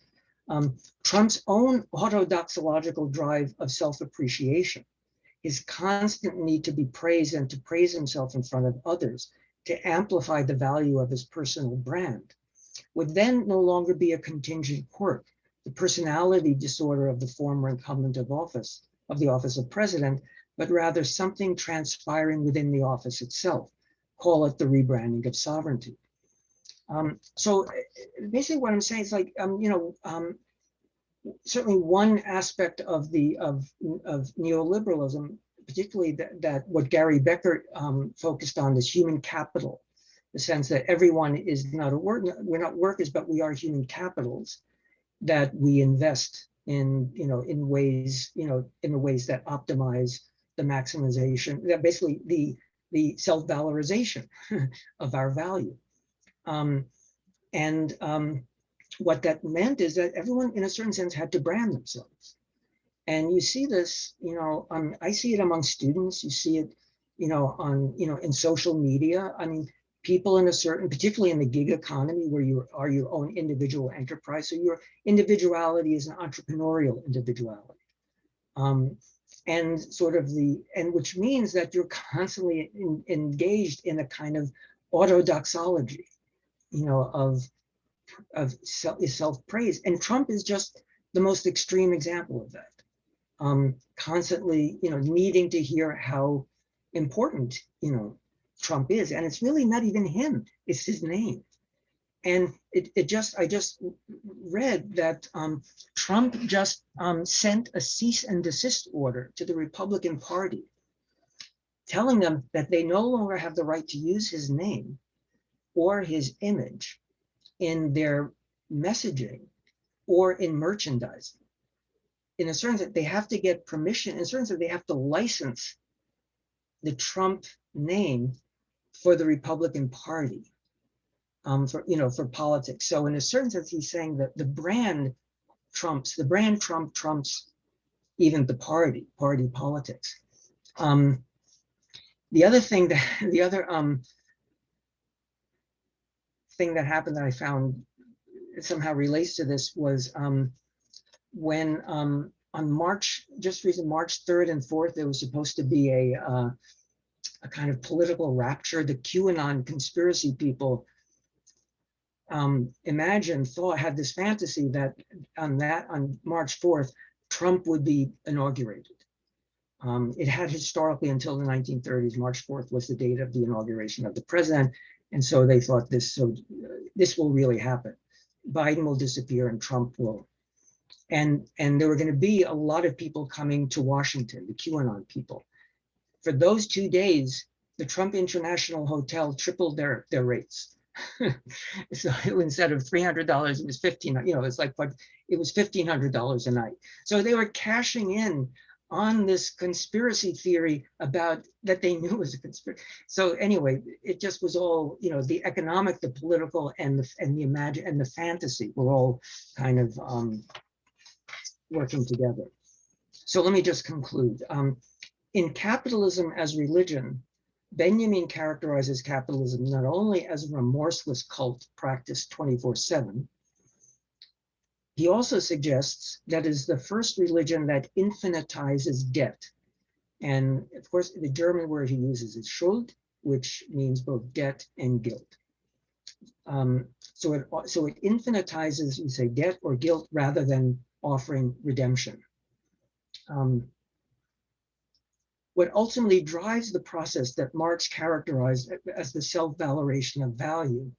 Trump's own autodoxological drive of self-appreciation, his constant need to be praised and to praise himself in front of others, to amplify the value of his personal brand, would then no longer be a contingent quirk, the personality disorder of the former incumbent of the office of president, but rather something transpiring within the office itself. Call it the rebranding of sovereignty. So basically what I'm saying is like, certainly one aspect of neoliberalism, particularly that what Gary Becker focused on, is human capital, the sense that everyone is not we're not workers, but we are human capitals that we invest in, in the ways that optimize the maximization, that basically the self-valorization of our value. What that meant is that everyone, in a certain sense, had to brand themselves. And you see this, I see it among students. You see it, in social media. I mean, people in a certain, particularly in the gig economy, where you are your own individual enterprise. So your individuality is an entrepreneurial individuality, and which means that you're constantly engaged in a kind of autodoxology, of self-praise. And Trump is just the most extreme example of that. Constantly, needing to hear how important, Trump is. And it's really not even him, it's his name. And I just read that Trump just sent a cease and desist order to the Republican Party, telling them that they no longer have the right to use his name or his image in their messaging or in merchandising. In a certain sense, they have to get permission. In a certain sense, they have to license the Trump name for the Republican Party, for politics. So in a certain sense, he's saying that the brand Trump trumps even the party politics. The other thing that happened that I found somehow relates to this was when on March 3rd and 4th, there was supposed to be a kind of political rapture. The QAnon conspiracy people had this fantasy that on March 4th, Trump would be inaugurated. It had historically until the 1930s, March 4th was the date of the inauguration of the president. And so they thought this will really happen. Biden will disappear and Trump will. And there were going to be a lot of people coming to Washington, the QAnon people. For those 2 days, the Trump International Hotel tripled their rates. So instead of $300, it was $1,500. It was $1,500 a night. So they were cashing in on this conspiracy theory about that they knew was a conspiracy. So anyway, it just was all, the economic, the political, and the fantasy were all kind of working together. So let me just conclude. In Capitalism as Religion, Benjamin characterizes capitalism not only as a remorseless cult practiced 24/7, he also suggests that it is the first religion that infinitizes debt. And of course, the German word he uses is Schuld, which means both debt and guilt. So it infinitizes, you say, debt or guilt rather than offering redemption. What ultimately drives the process that Marx characterized as the self-valoration of value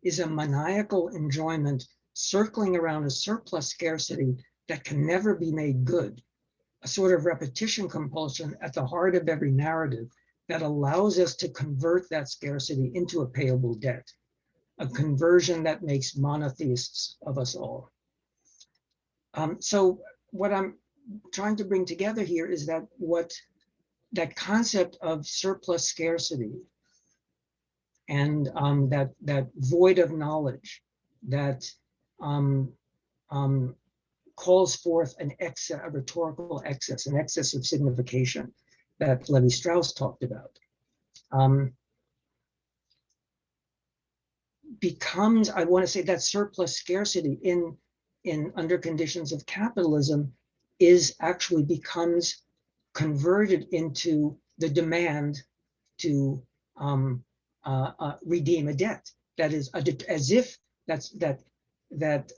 is a maniacal enjoyment circling around a surplus scarcity that can never be made good, a sort of repetition compulsion at the heart of every narrative that allows us to convert that scarcity into a payable debt. a conversion that makes monotheists of us all. So what I'm trying to bring together here is that that concept of surplus scarcity and that void of knowledge that calls forth an excess, a rhetorical excess, an excess of signification that Levi-Strauss talked about, becomes, I want to say, that surplus scarcity in under conditions of capitalism becomes converted into the demand to redeem a debt. That is as if that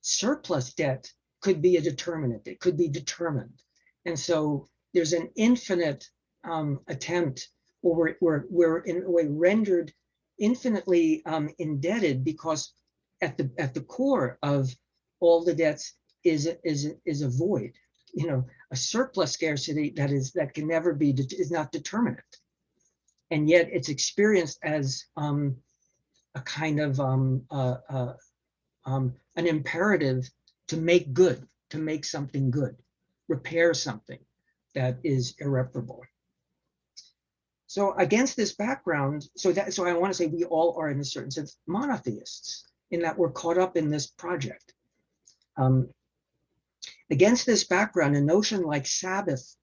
surplus debt could be a determinant. It could be determined, and so there's an infinite attempt, or we're in a way rendered infinitely indebted, because at the core of all the debts is a void, a surplus scarcity that can never be, is not determinate, and yet it's experienced as a kind of an imperative to make good, to make something good, repair something that is irreparable. So against this background, so I want to say we all are, in a certain sense, monotheists, in that we're caught up in this project. Against this background, a notion like Sabbath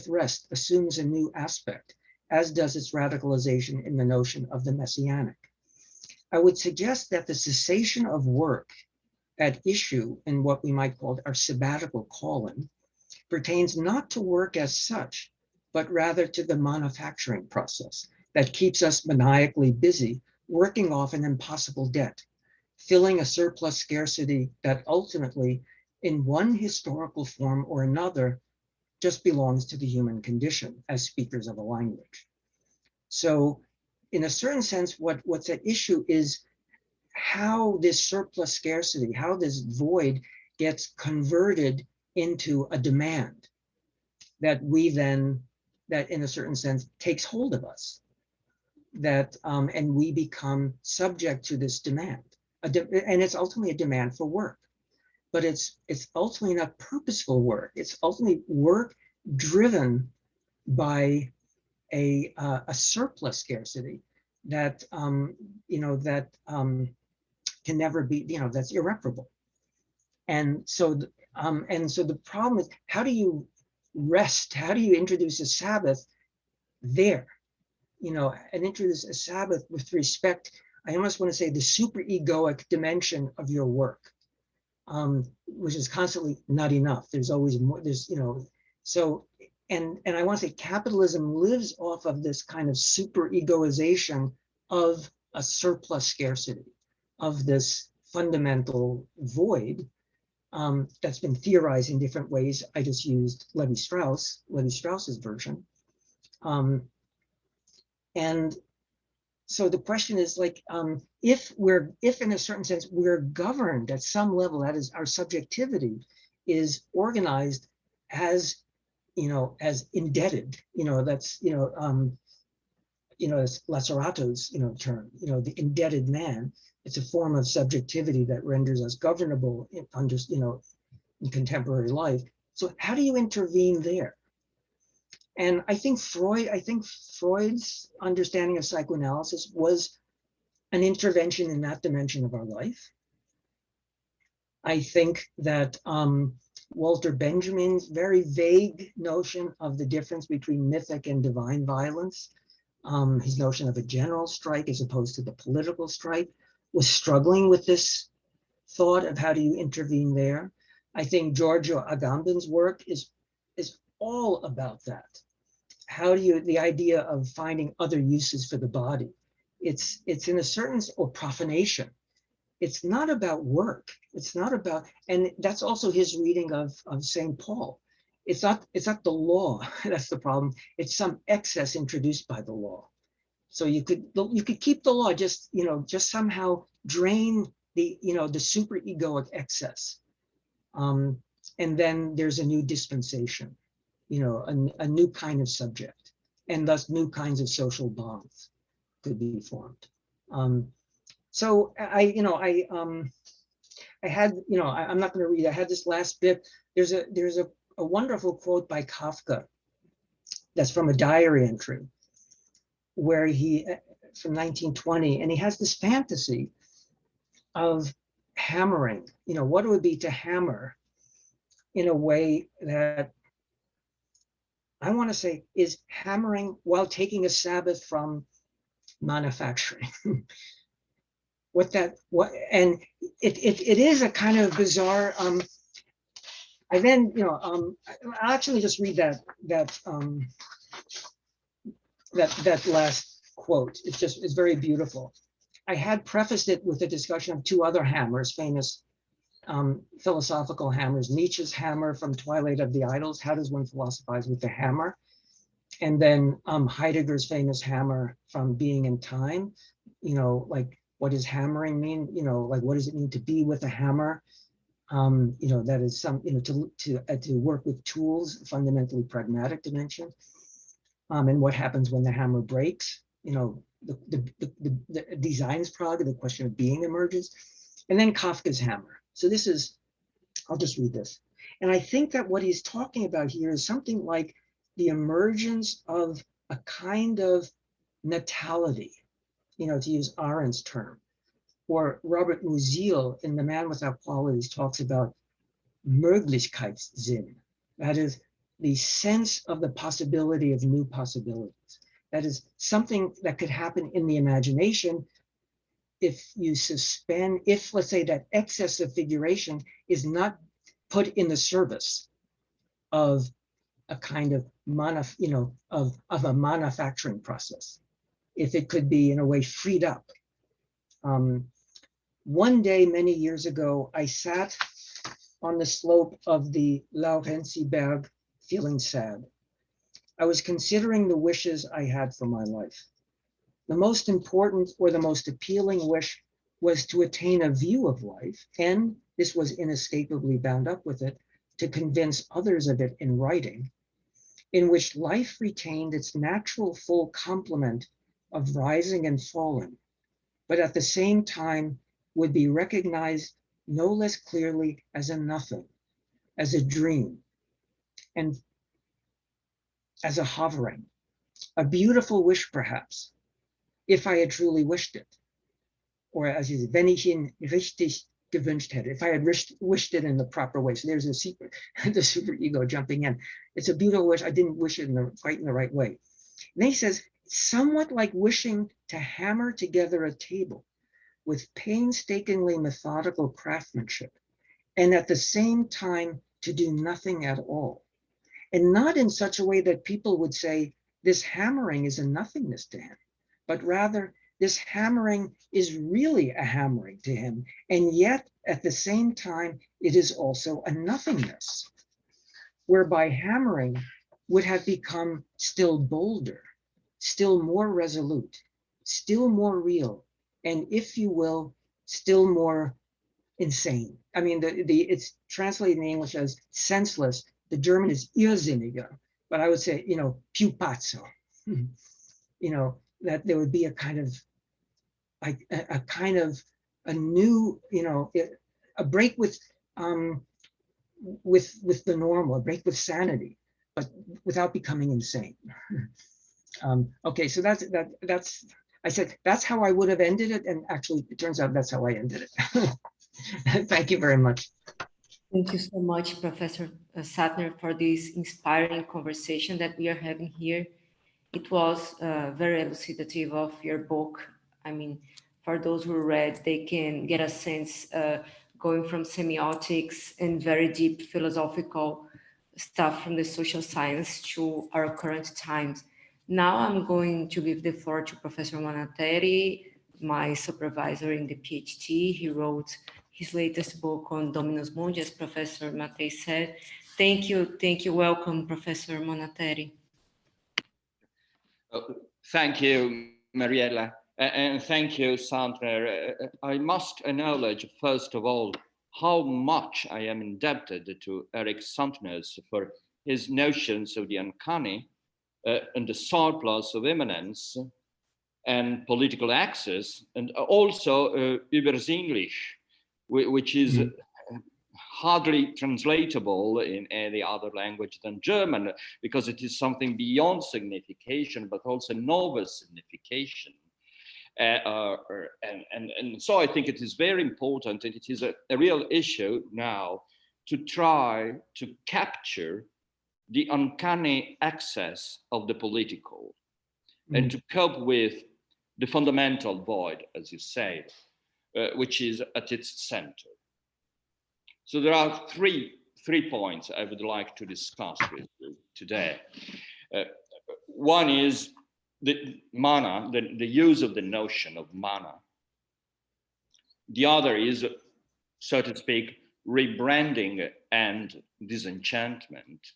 rest, assumes a new aspect, as does its radicalization in the notion of the messianic. I would suggest that the cessation of work at issue in what we might call our sabbatical calling pertains not to work as such, but rather to the mana-facturing process that keeps us maniacally busy working off an impossible debt, filling a surplus scarcity that ultimately, in one historical form or another, just belongs to the human condition as speakers of a language. So in a certain sense, what's at issue is how this surplus scarcity, how this void gets converted into a demand that that in a certain sense takes hold of us, and we become subject to this demand. And it's ultimately a demand for work, but it's ultimately not purposeful work. It's ultimately work driven by a surplus scarcity that can never be, that's irreparable. And so the problem is, how do you rest? How do you introduce a Sabbath there? And introduce a Sabbath with respect, I almost want to say, the super egoic dimension of your work, which is constantly not enough. There's always more, so, and I want to say capitalism lives off of this kind of super egoization of a surplus scarcity, of this fundamental void that's been theorized in different ways. I just used Levi-Strauss's version. And so the question is, like, if in a certain sense we're governed at some level, that is, our subjectivity is organized as, as indebted, that's, it's Lacerato's, term, the indebted man. It's a form of subjectivity that renders us governable in contemporary life. So how do you intervene there? And I think Freud's understanding of psychoanalysis was an intervention in that dimension of our life. I think that Walter Benjamin's very vague notion of the difference between mythic and divine violence, his notion of a general strike as opposed to the political strike, was struggling with this thought of how do you intervene there. I think Giorgio Agamben's work is all about that. How do you, the idea of finding other uses for the body. It's in a certain, or profanation. It's not about work. It's not about, and that's also his reading of St. Paul. It's not the law, that's the problem. It's some excess introduced by the law. So you could keep the law, just somehow drain the super egoic excess. And then there's a new dispensation, a new kind of subject, and thus new kinds of social bonds could be formed. So I had, I'm not going to read. I had this last bit. There's a wonderful quote by Kafka that's from a diary entry where he, from 1920, and he has this fantasy of hammering, what it would be to hammer in a way that I want to say is hammering while taking a Sabbath from mana-facturing. And it is a kind of bizarre, I then, I'll actually just read that last quote. It's very beautiful. I had prefaced it with a discussion of two other hammers, famous philosophical hammers, Nietzsche's hammer from Twilight of the Idols, how does one philosophize with the hammer? And then Heidegger's famous hammer from Being and Time, like what does hammering mean? Like what does it mean to be with a hammer? That is some, to work with tools, fundamentally pragmatic dimension. And what happens when the hammer breaks? The designs Prague, the question of being emerges. And then Kafka's hammer. So this is, I'll just read this. And I think that what he's talking about here is something like the emergence of a kind of natality, to use Arendt's term, or Robert Musil in The Man Without Qualities talks about Möglichkeitssinn, that is the sense of the possibility of new possibilities. That is something that could happen in the imagination if you suspend, if let's say that excess of figuration is not put in the service of a kind of of a mana-facturing process, if it could be in a way freed up. One day, many years ago, I sat on the slope of the Laurentiberg feeling sad. I was considering the wishes I had for my life. The most important or the most appealing wish was to attain a view of life, and this was inescapably bound up with it, to convince others of it in writing, in which life retained its natural full complement of rising and falling, but at the same time would be recognized no less clearly as a nothing, as a dream, and as a hovering, a beautiful wish perhaps, if I had truly wished it, or as you say, wenn ich ihn richtig gewünscht hätte, if I had wished it in the proper way. So there's a secret, the super ego jumping in. It's a beautiful wish. I didn't wish it quite in the right way. And then he says, somewhat like wishing to hammer together a table with painstakingly methodical craftsmanship, and at the same time to do nothing at all. And not in such a way that people would say, this hammering is a nothingness to him, but rather this hammering is really a hammering to him. And yet at the same time, it is also a nothingness, whereby hammering would have become still bolder, still more resolute, still more real, and if you will, still more insane. I mean, it's translated in English as senseless. The German is irrsinniger, but I would say, più pazzo. That there would be a kind of, a new, a break with the normal, a break with sanity, but without becoming insane. Okay, so that's I said that's how I would have ended it, and actually it turns out that's how I ended it. Thank you very much. Thank you so much, Professor Santner, for this inspiring conversation that we are having here. It was very elucidative of your book. I mean, for those who read, they can get a sense going from semiotics and very deep philosophical stuff from the social science to our current times. Now I'm going to give the floor to Professor Monateri, my supervisor in the PhD. He wrote his latest book on Dominus Mundi, as Professor Mattei said. Thank you. Welcome, Professor Monateri. Thank you, Mariella, and thank you, Santner. I must acknowledge, first of all, how much I am indebted to Eric Santner for his notions of the uncanny and the surplus of immanence, and political access, and also Überenglish, which is hardly translatable in any other language than German, because it is something beyond signification, but also novel signification. And so I think it is very important, and it is a real issue now to try to capture the uncanny access of the political and to cope with the fundamental void, as you say, which is at its center. So there are three points I would like to discuss with you today. One is the mana, the use of the notion of mana. The other is, so to speak, rebranding and disenchantment.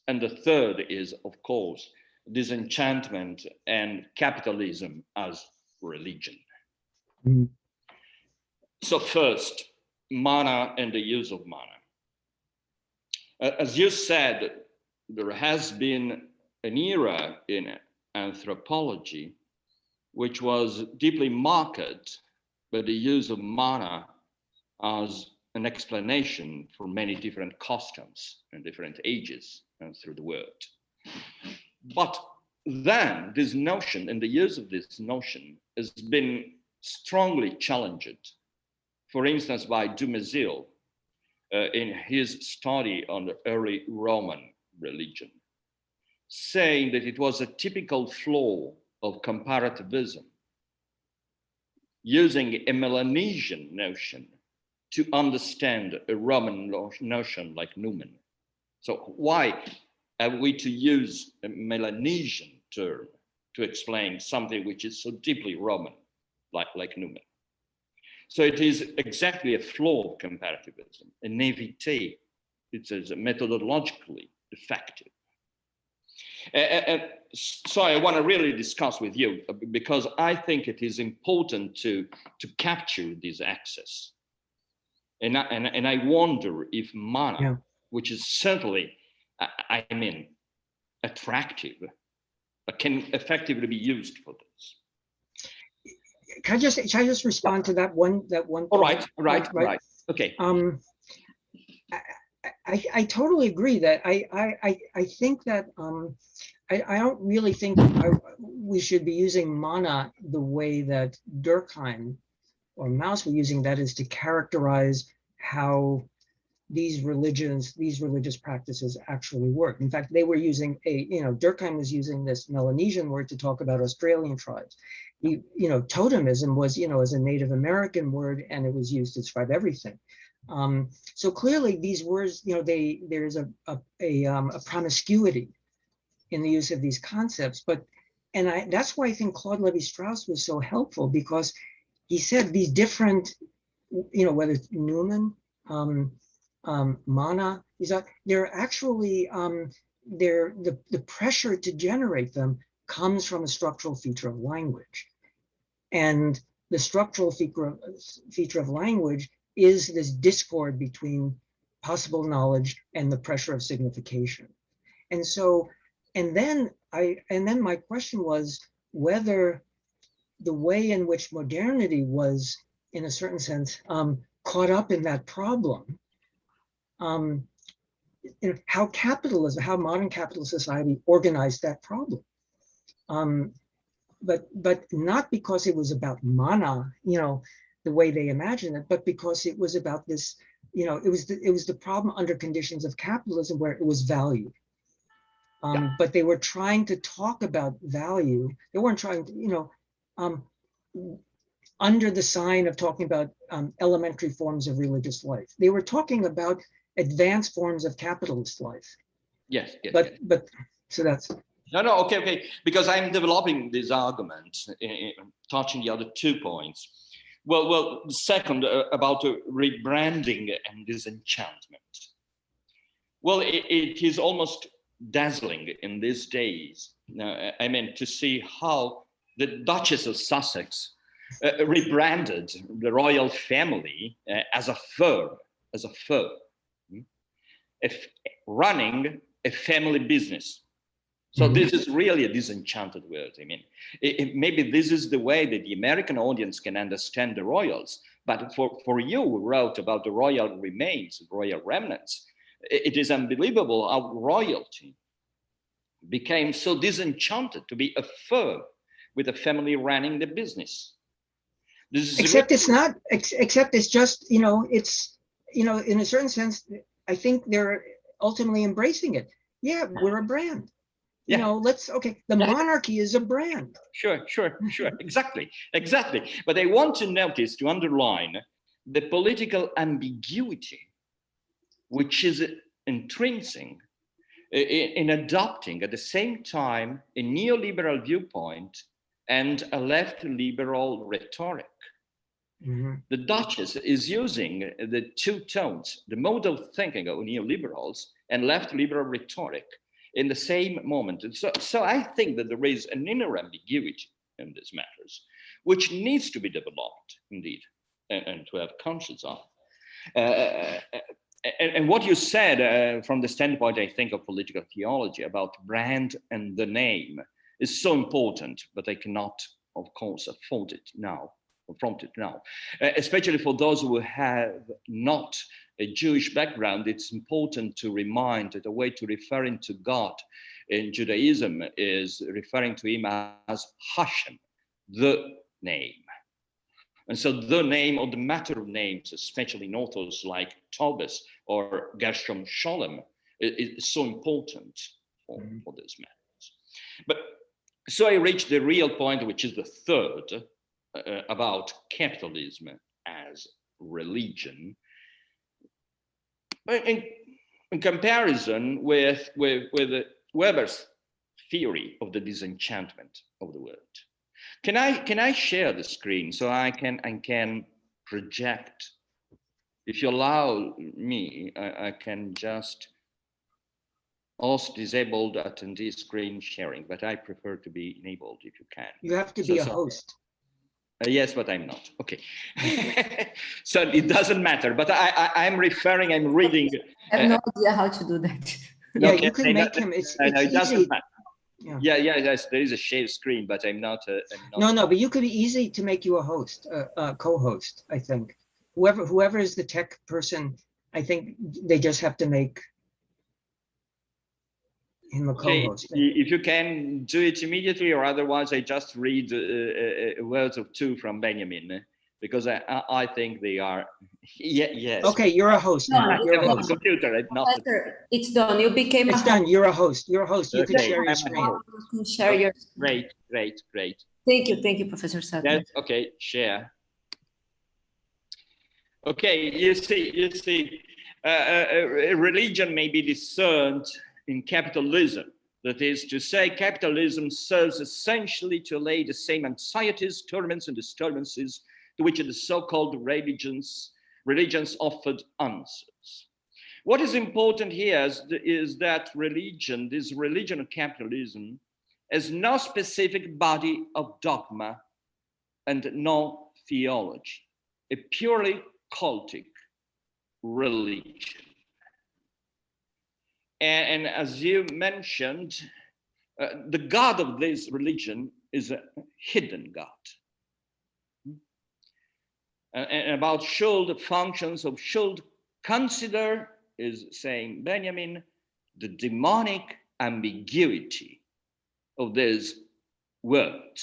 And the third is, of course, disenchantment and capitalism as religion. So first, mana and the use of mana. As you said, there has been an era in anthropology which was deeply marked by the use of mana as an explanation for many different customs and different ages through the world. But then this notion and the use of this notion has been strongly challenged, for instance, by Dumézil in his study on the early Roman religion, saying that it was a typical flaw of comparativism, using a Melanesian notion to understand a Roman notion like noumen. So why are we to use a Melanesian term to explain something which is so deeply Roman, like noumen? So it is exactly a flaw of comparativism, a naivete. It is methodologically defective. So I want to really discuss with you, because I think it is important to capture this access. And I wonder if mana, which is certainly, I mean, attractive, can effectively be used for this. Can I just respond to that one? All right. Okay. I totally agree that I think that I don't really think we should be using mana the way that Durkheim or Mauss were using, that is to characterize how these religious practices actually work. In fact, they were using Durkheim was using this Melanesian word to talk about Australian tribes. Totemism was, as a Native American word, and it was used to describe everything. So clearly these words, there's a promiscuity in the use of these concepts. That's why I think Claude Lévi-Strauss was so helpful, because he said these different, whether it's noumen, mana, they're actually, the pressure to generate them comes from a structural feature of language. And the structural feature of language is this discord between possible knowledge and the pressure of signification. And then my question was whether the way in which modernity was, in a certain sense, caught up in that problem, how modern capitalist society organized that problem. But not because it was about mana, the way they imagined it, but because it was about this, it was the problem under conditions of capitalism where it was valued. But they were trying to talk about value. They weren't trying to, under the sign of talking about elementary forms of religious life. They were talking about advanced forms of capitalist life. Yes. But so that's. No, okay. Because I'm developing this argument, touching the other 2 points. Well, second, about rebranding and disenchantment. Well, it is almost dazzling in these days, to see how the Duchess of Sussex rebranded the royal family as a firm, running a family business. So this is really a disenchanted world. I mean, maybe this is the way that the American audience can understand the royals. But for you who wrote about the royal remains, royal remnants, it is unbelievable how royalty became so disenchanted to be a firm with a family running the business. Except it's not, except it's just, it's, in a certain sense, I think they're ultimately embracing it. Yeah, we're a brand. Yeah. The monarchy is a brand. Sure, exactly. But I want to underline the political ambiguity, which is intrinsic in adopting at the same time a neoliberal viewpoint and a left liberal rhetoric. The Duchess is using the two tones, the modal thinking of neoliberals and left liberal rhetoric in the same moment. So I think that there is an inner ambiguity in these matters, which needs to be developed indeed, and to have conscience of. And what you said from the standpoint, I think, of political theology about brand and the name is so important, but I cannot, of course, afford it now, confront it now. Especially for those who have not a Jewish background, it's important to remind that the way to referring to God in Judaism is referring to him as Hashem, the name. And so the name or the matter of names, especially in authors like Taubes or Gershom Scholem, is so important for these matters. But so I reached the real point, which is the third, about capitalism as religion. In comparison with Weber's theory of the disenchantment of the world. Can I share the screen so I can project? If you allow me, I can just also disable attendee screen sharing, but I prefer to be enabled if you can. You have to be a host. Yes, but I'm not. Okay. So it doesn't matter, but I'm reading. I have no idea how to do that. Yeah, you can make him. It's it doesn't easy. matter. Yes, there is a share screen, but I'm not. No, but you could be easy to make you a host, co-host, I think. Whoever is the tech person, I think they just have to make him a co-host. If you can do it immediately, or otherwise I just read words of two from Benjamin, because I think they are, yes. Okay, you're a host now. You're a host. Computer, not it's done. You became It's done. You're a host. You're a host. You can share your screen. You can share your Great. Thank you, Professor Santner. Yes, okay, share. Okay, you see, religion may be discerned in capitalism. That is to say, capitalism serves essentially to allay the same anxieties, torments, and disturbances to which the so-called religions offered answers. What is important here is that this religion of capitalism, has no specific body of dogma and no theology, a purely cultic religion. And as you mentioned, the God of this religion is a hidden God. And about should functions of should consider, is saying Benjamin, the demonic ambiguity of this word.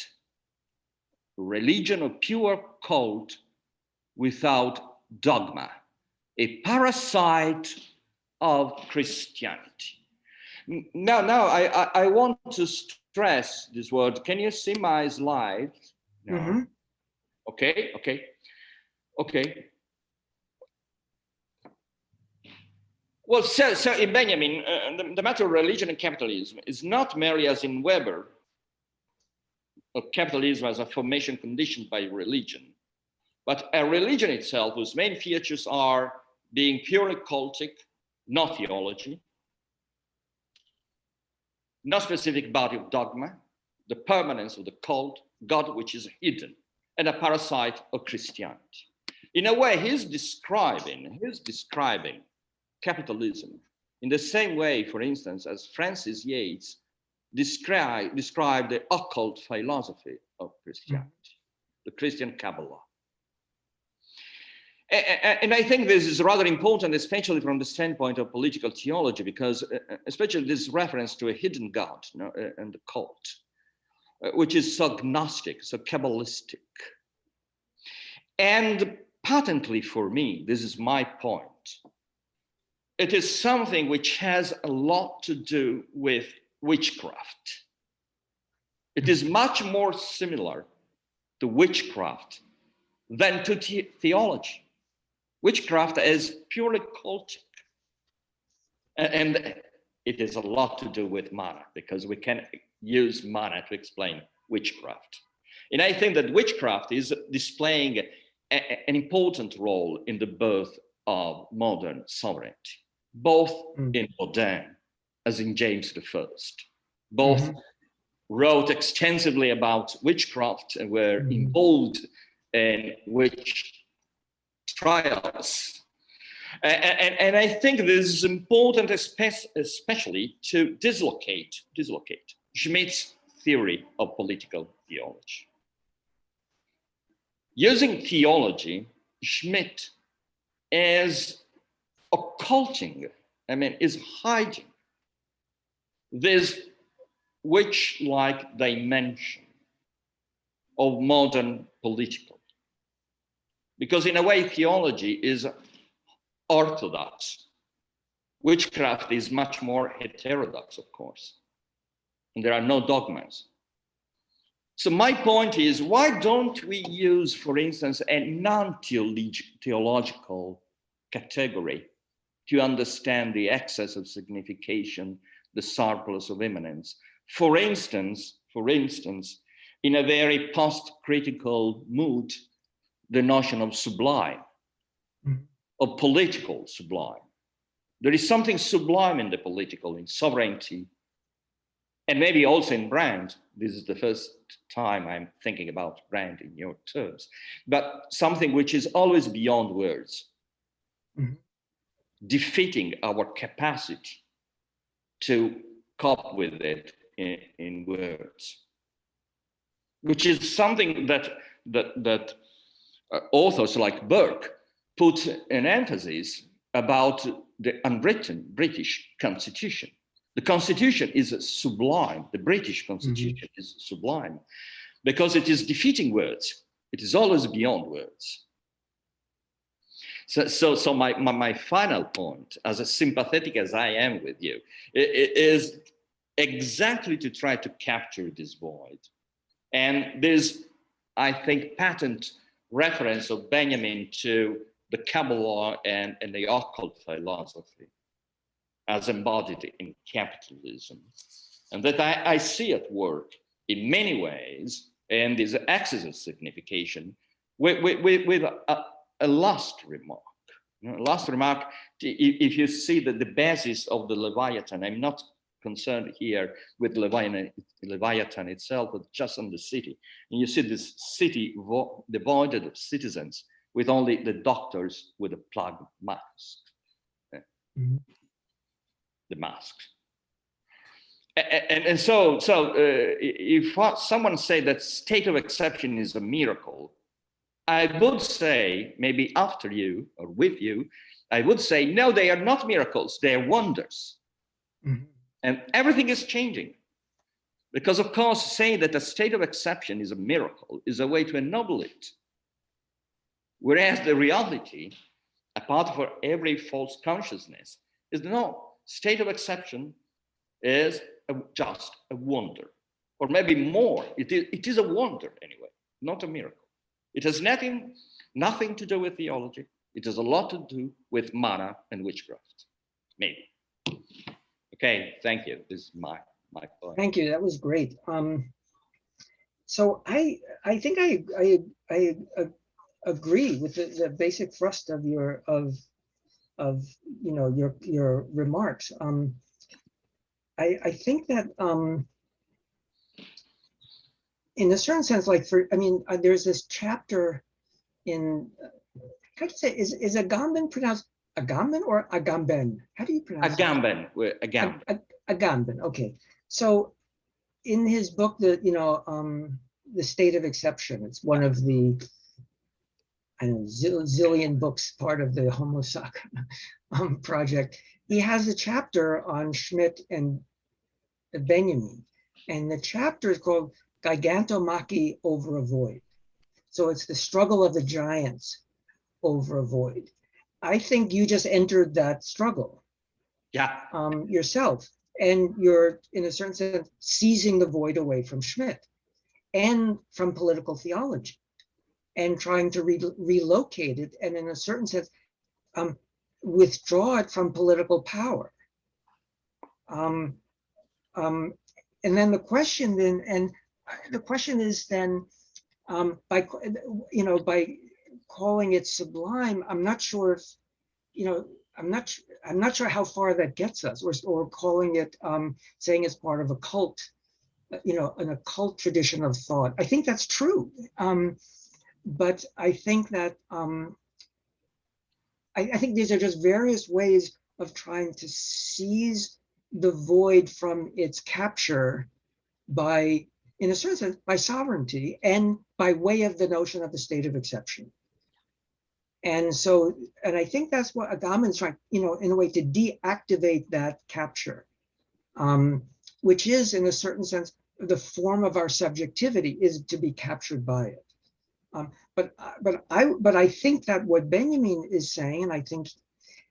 Religion of pure cult without dogma, a parasite of Christianity. Now I want to stress this word. Can you see my slide? No. Mm-hmm. Okay. Well, so in Benjamin, the matter of religion and capitalism is not merely as in Weber, of capitalism as a formation conditioned by religion, but a religion itself whose main features are being purely cultic, no theology, no specific body of dogma, the permanence of the cult, God which is hidden, and a parasite of Christianity. In a way, he's describing capitalism in the same way, for instance, as Francis Yates describe the occult philosophy of Christianity, the Christian Kabbalah. And I think this is rather important, especially from the standpoint of political theology, because especially this reference to a hidden God, you know, and the cult, which is so gnostic, so Kabbalistic. And patently for me, this is my point, it is something which has a lot to do with witchcraft. It is much more similar to witchcraft than to theology. Witchcraft is purely cultic. And it has a lot to do with mana, because we can use mana to explain witchcraft. And I think that witchcraft is displaying an important role in the birth of modern sovereignty, both in Baudin as in James I. Both wrote extensively about witchcraft and were involved in witch trials. And I think this is important, especially to dislocate Schmidt's theory of political theology. Using theology, Schmidt is occulting, is hiding this witch-like dimension of modern political. Because in a way, theology is orthodox. Witchcraft is much more heterodox, of course. And there are no dogmas. So my point is, why don't we use, for instance, a non-theological category to understand the excess of signification, the surplus of immanence? For instance, in a very post-critical mood, the notion of sublime, of political sublime. There is something sublime in the political, in sovereignty, and maybe also in Brand. This is the first time I'm thinking about Brand in your terms, but something which is always beyond words, defeating our capacity to cope with it in words, which is something that authors like Burke put an emphasis about the unwritten British Constitution. The Constitution is sublime. The British Constitution is sublime because it is defeating words. It is always beyond words. So my final point, as sympathetic as I am with you, is exactly to try to capture this void. And there's, I think, patent reference of Benjamin to the Kabbalah and the occult philosophy as embodied in capitalism. And that I see at work in many ways, and this excess of signification, with a last remark. Last remark, if you see that the basis of the Leviathan, I'm not concerned here with Leviathan itself, but just on the city. And you see this city devoid of citizens with only the doctors with a plug mask. The masks. And so if someone say that state of exception is a miracle, I would say, maybe after you or with you, I would say, no, they are not miracles, they are wonders. And everything is changing. Because of course, saying that a state of exception is a miracle is a way to ennoble it. Whereas the reality, apart from every false consciousness, is no, state of exception is just a wonder. Or maybe more, it is a wonder anyway, not a miracle. It has nothing to do with theology. It has a lot to do with mana and witchcraft, maybe. Okay, thank you. This is my point. Thank you. That was great. So I think I agree with the basic thrust of your your remarks. I think that in a certain sense, like there's this chapter in, how do you say, is Agamben pronounced Agamben or Agamben? How do you pronounce it? Agamben. Agamben, okay. So in his book, the State of Exception, it's one of the, I don't know, zillion books, part of the Homo Sac project. He has a chapter on Schmidt and Benjamin, and the chapter is called Gigantomachy over a void. So it's the struggle of the giants over a void. I think you just entered that struggle yourself, and you're, in a certain sense, seizing the void away from Schmidt and from political theology, and trying to relocate it, and in a certain sense, withdraw it from political power. And then the question is then, by calling it sublime, I'm not sure if, I'm not sure how far that gets us, or calling it, saying it's part of a cult, an occult tradition of thought. I think that's true, but I think that I think these are just various ways of trying to seize the void from its capture by, in a certain sense, by sovereignty and by way of the notion of the state of exception. And so, and I think that's what Agamben's trying, in a way, to deactivate that capture, which is, in a certain sense, the form of our subjectivity is to be captured by it. But I think that what Benjamin is saying, and I think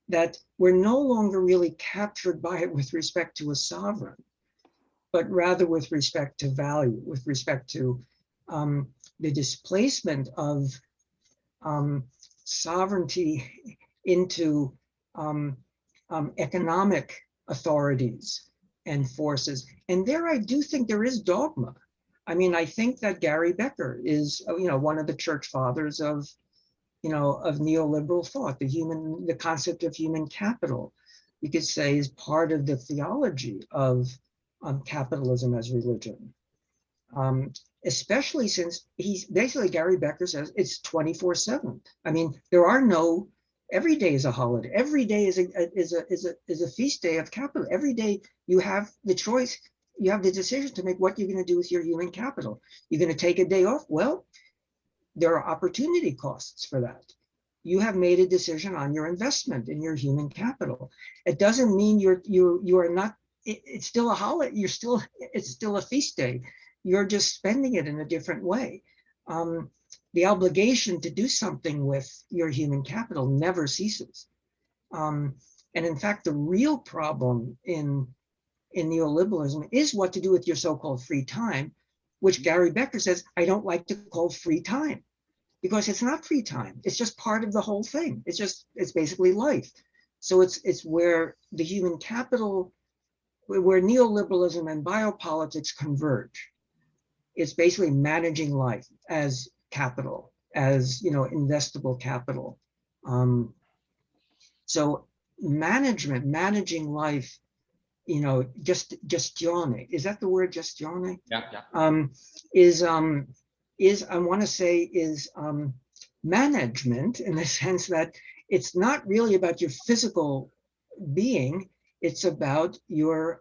that we're no longer really captured by it with respect to a sovereign, but rather with respect to value, with respect to the displacement of sovereignty into economic authorities and forces. And there, I do think there is dogma. I mean, I think that Gary Becker is, one of the church fathers of, of neoliberal thought. The concept of human capital, we could say, is part of the theology of capitalism as religion. Especially since Gary Becker says it's 24/7. I mean, there are no, every day is a holiday. Every day is a feast day of capital. Every day you have the choice. You have the decision to make what you're going to do with your human capital. You're going to take a day off. Well, there are opportunity costs for that. You have made a decision on your investment in your human capital. It doesn't mean you are not. It's still a holiday. It's still a feast day. You're just spending it in a different way. The obligation to do something with your human capital never ceases. And in fact, the real problem in neoliberalism is what to do with your so-called free time, which Gary Becker says, I don't like to call free time, because it's not free time. It's just part of the whole thing. It's basically life. So it's where the human capital, where neoliberalism and biopolitics converge. It's basically managing life as capital, as, investable capital. So managing life, gestione, is that the word, gestione? Yeah. Is I want to say is management, in the sense that it's not really about your physical being. It's about your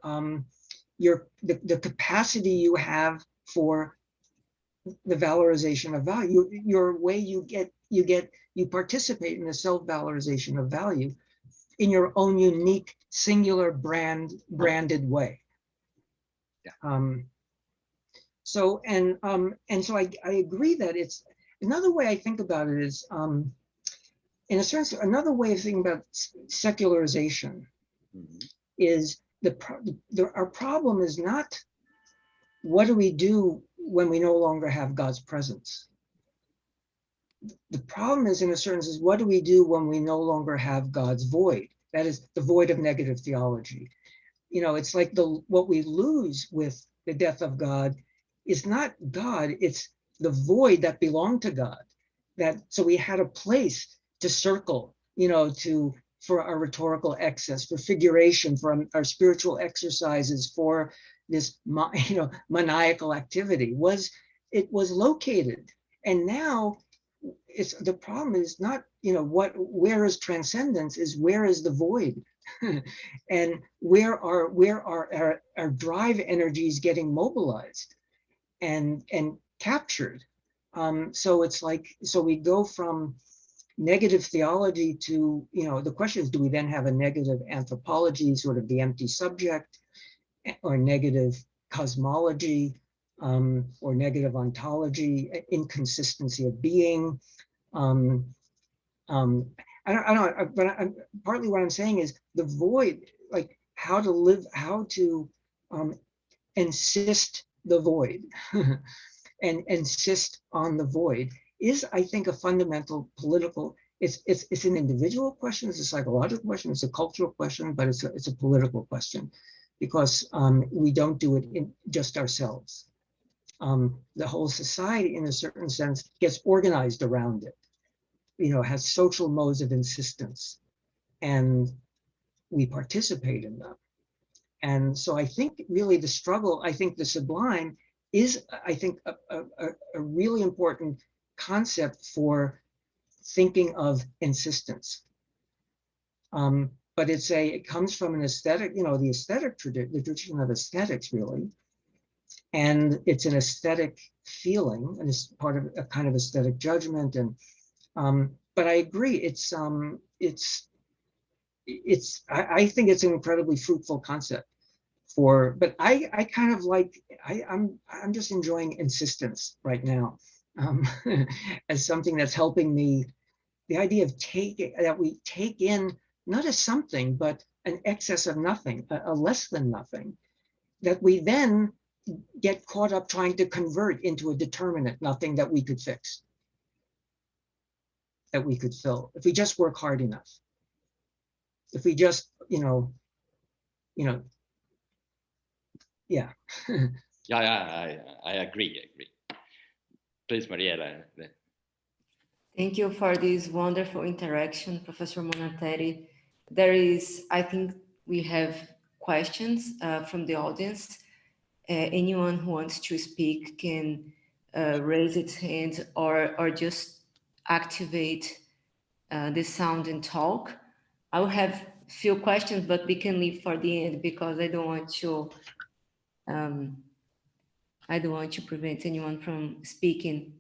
the capacity you have for the valorization of value, your way you participate in the self-valorization of value in your own unique, singular branded way. Yeah. So I agree that it's another way I think about it is, in a sense, another way of thinking about secularization is our problem is not what do we do when we no longer have God's presence. The problem is, in a certain sense, what do we do when we no longer have God's void? That is the void of negative theology. It's like what we lose with the death of God is not God, it's the void that belonged to God. So we had a place to circle, for our rhetorical excess, for figuration, for our spiritual exercises, for this, maniacal activity. It was located, and now the problem is not, where is transcendence, is where is the void And where are our drive energies getting mobilized and captured? So it's like, so we go from negative theology to, you know, the question is, do we then have a negative anthropology, sort of the empty subject, or negative cosmology, or negative ontology, inconsistency of being? I don't know, but partly what I'm saying is the void, like how to live, how to insist the void and insist on the void is, I think, a fundamental political, it's an individual question, it's a psychological question, it's a cultural question, but it's a political question, because we don't do it in just ourselves. The whole society, in a certain sense, gets organized around it, you know, has social modes of insistence, and we participate in them. And so I think really the struggle, I think the sublime is, I think, a really important concept for thinking of insistence. But it comes from an aesthetic, you know, the aesthetic tradition, the tradition of aesthetics, really. And it's an aesthetic feeling, and it's part of a kind of aesthetic judgment. And but I agree, I think it's an incredibly fruitful concept for, but I kind of like, I'm just enjoying insistence right now, as something that's helping me, the idea of that we take in not as something, but an excess of nothing, a less than nothing, that we then get caught up trying to convert into a determinate nothing that we could fix, that we could fill, if we just work hard enough. If we just, you know, yeah. Yeah, I agree. Please, Mariella. Thank you for this wonderful interaction, Professor Monateri. There is, I think we have questions from the audience. Anyone who wants to speak can raise its hand or just activate the sound and talk. I'll have a few questions, but we can leave for the end because I don't want to prevent anyone from speaking.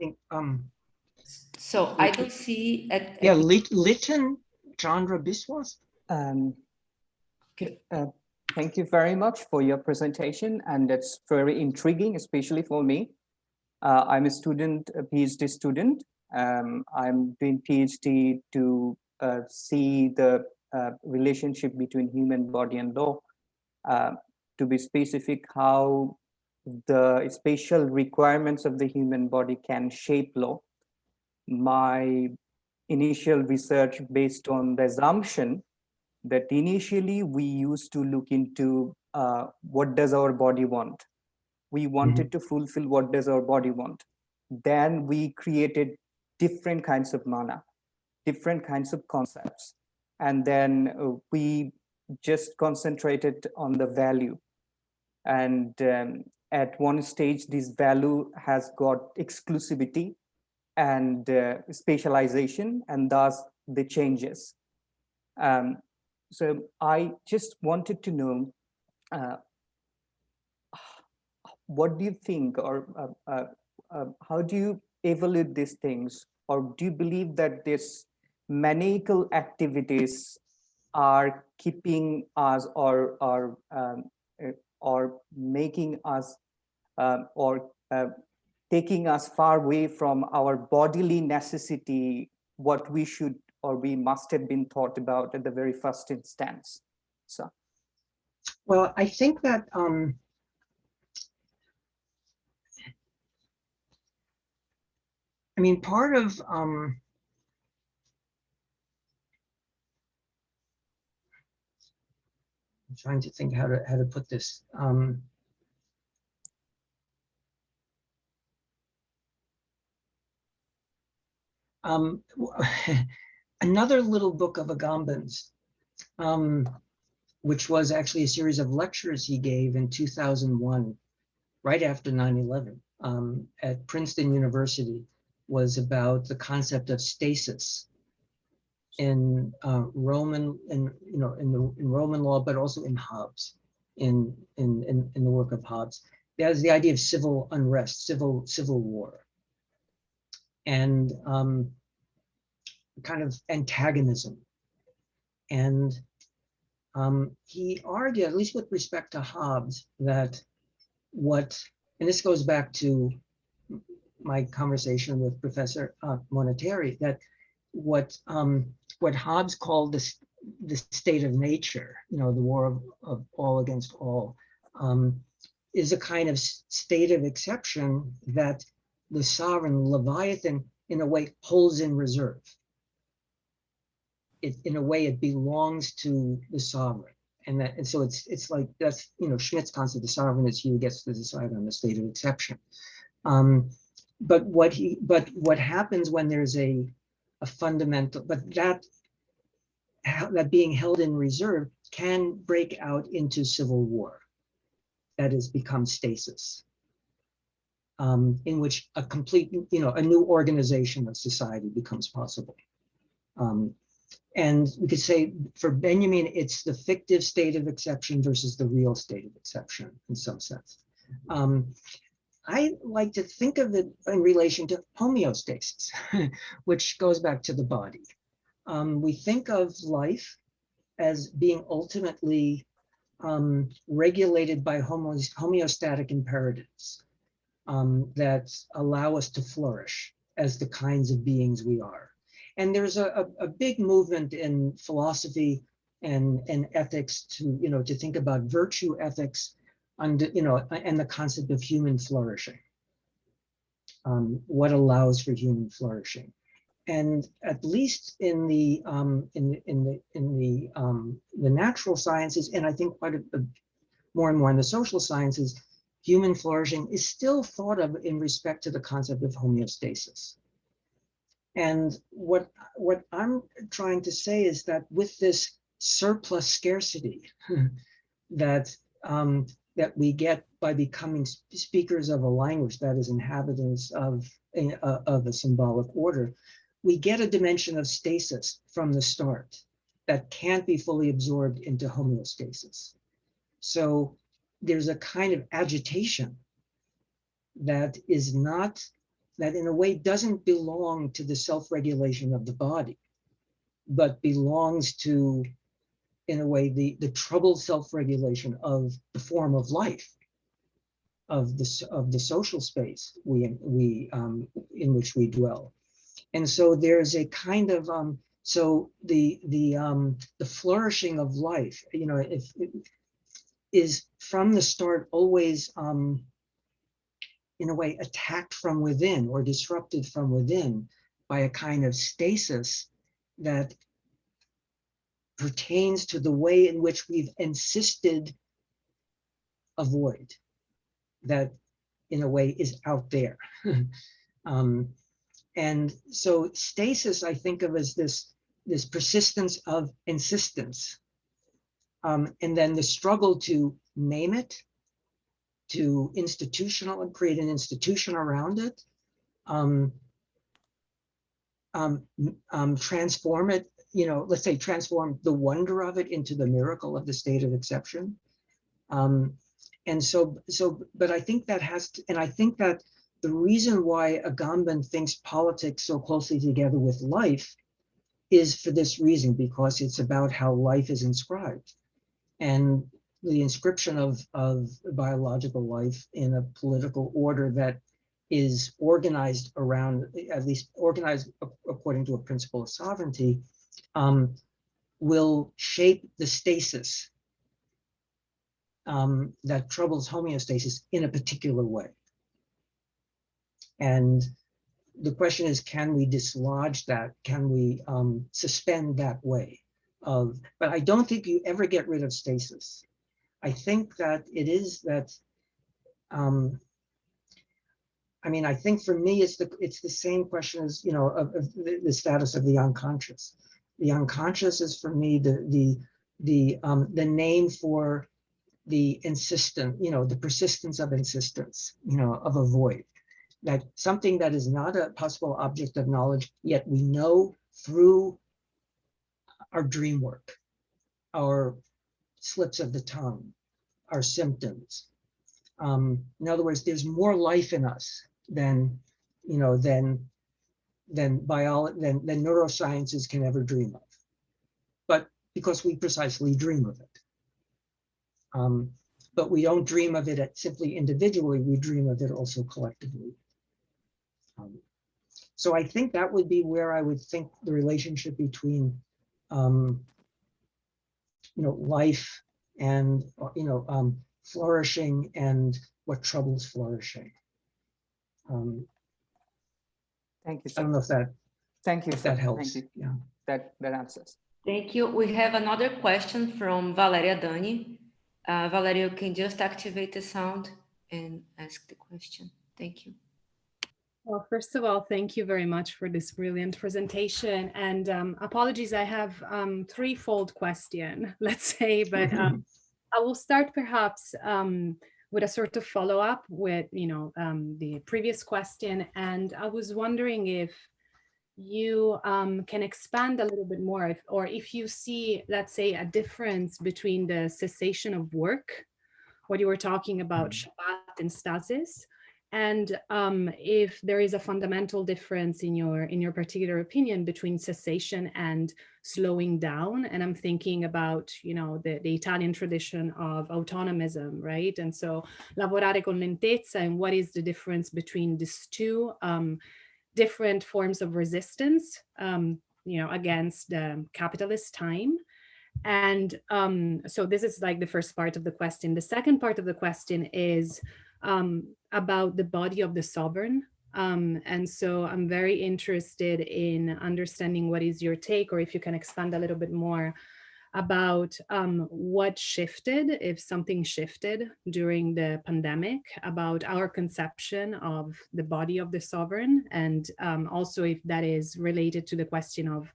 I think so I don't see yeah, Litan Chandra Biswas. Thank you very much for your presentation, and it's very intriguing, especially for me. I'm a student, a PhD student. I'm doing PhD to see the relationship between human body and law. To be specific, how the spatial requirements of the human body can shape law. My initial research based on the assumption that initially we used to look into what does our body want. We wanted to fulfill what does our body want. Then we created different kinds of mana, different kinds of concepts. And then we just concentrated on the value. And at one stage, this value has got exclusivity and spatialization, and thus the changes. So I just wanted to know, what do you think, or how do you evaluate these things? Or do you believe that these maniacal activities are keeping us or making us or taking us far away from our bodily necessity, what we should or we must have been thought about at the very first instance? So, well, I think that I mean, part of I'm trying to think how to put this. Another little book of Agamben's, which was actually a series of lectures he gave in 2001, right after 9/11, at Princeton University. was about the concept of stasis in Roman, in Roman law, but also in Hobbes, in the work of Hobbes. That is the idea of civil unrest, civil war, and kind of antagonism. And he argued, at least with respect to Hobbes, that and this goes back to my conversation with Professor Monateri, that what Hobbes called the state of nature, the war of all against all, is a kind of state of exception that the sovereign Leviathan, in a way, holds in reserve. In a way, it belongs to the sovereign, and so it's like that's Schmidt's concept: the sovereign is he who gets to decide on the state of exception. But what happens when there's a fundamental, but that being held in reserve can break out into civil war. That is, become stasis, in which a complete, a new organization of society becomes possible. And we could say for Benjamin, it's the fictive state of exception versus the real state of exception in some sense. I like to think of it in relation to homeostasis, which goes back to the body. We think of life as being ultimately regulated by homeostatic imperatives that allow us to flourish as the kinds of beings we are. And there's a big movement in philosophy and ethics to think about virtue ethics and the concept of human flourishing. What allows for human flourishing, and at least in the natural sciences, and I think quite more and more in the social sciences, human flourishing is still thought of in respect to the concept of homeostasis. And what I'm trying to say is that with this surplus scarcity that we get by becoming speakers of a language that is inhabitants of a symbolic order, we get a dimension of stasis from the start that can't be fully absorbed into homeostasis. So there's a kind of agitation that in a way doesn't belong to the self-regulation of the body, but belongs to, in a way, the troubled self-regulation of the form of life, of the social space in which we dwell. And so there's a kind of so the flourishing of life, is from the start always in a way attacked from within or disrupted from within by a kind of stasis that pertains to the way in which we've insisted a void that in a way is out there. And so stasis I think of as this persistence of insistence, and then the struggle to name it, to create an institution around it, transform it, let's say transform the wonder of it into the miracle of the state of exception. And so, but I think that and I think that the reason why Agamben thinks politics so closely together with life is for this reason, because it's about how life is inscribed. And the inscription of biological life in a political order that is organized around, at least organized according to a principle of sovereignty, will shape the stasis that troubles homeostasis in a particular way. And the question is, can we dislodge that? Can we suspend that way of, but I don't think you ever get rid of stasis. I think that it is that, I think for me, it's the same question as, of the status of the unconscious. The unconscious is for me the name for the insistent, the persistence of insistence, of a void. that something that is not a possible object of knowledge, yet we know through our dream work, our slips of the tongue, our symptoms. In other words, there's more life in us than, you know, than neurosciences can ever dream of. But because we precisely dream of it. But we don't dream of it simply individually, we dream of it also collectively. So I think that would be where I would think the relationship between, you know, life and, you know, flourishing and what troubles flourishing. Thank you, I don't know if that, thank you, if that helps. Thank you. Yeah. That answers. Thank you. We have another question from Valeria Dani. Valeria, you can just activate the sound and ask the question. Thank you. Well, first of all, thank you very much for this brilliant presentation. And apologies, I have threefold question, let's say, but I will start perhaps with a sort of follow-up with, you know, the previous question. And I was wondering if you can expand a little bit more, or if you see, let's say, a difference between the cessation of work, what you were talking about, Shabbat and stasis, and if there is a fundamental difference in your particular opinion between cessation and slowing down. And I'm thinking about, you know, the Italian tradition of autonomism, right? And so lavorare con lentezza, and what is the difference between these two different forms of resistance, you know, against the capitalist time. And so this is like the first part of the question. The second part of the question is about the body of the sovereign. And so I'm very interested in understanding what is your take, or if you can expand a little bit more about what shifted, if something shifted during the pandemic, about our conception of the body of the sovereign, and also if that is related to the question of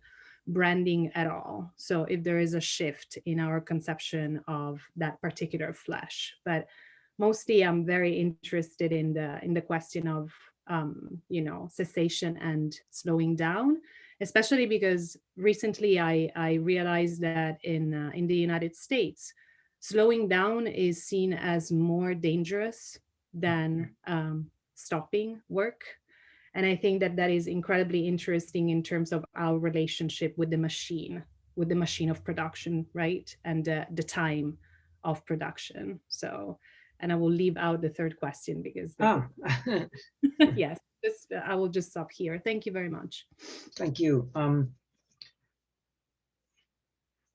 branding at all. So if there is a shift in our conception of that particular flesh. But mostly I'm very interested in the question of you know, cessation and slowing down, especially because recently I realized that in the United States, slowing down is seen as more dangerous than stopping work. And I think that that is incredibly interesting in terms of our relationship with the machine of production, right? And the time of production. So, and I will leave out the third question because yes, I will just stop here. Thank you very much. Thank you. I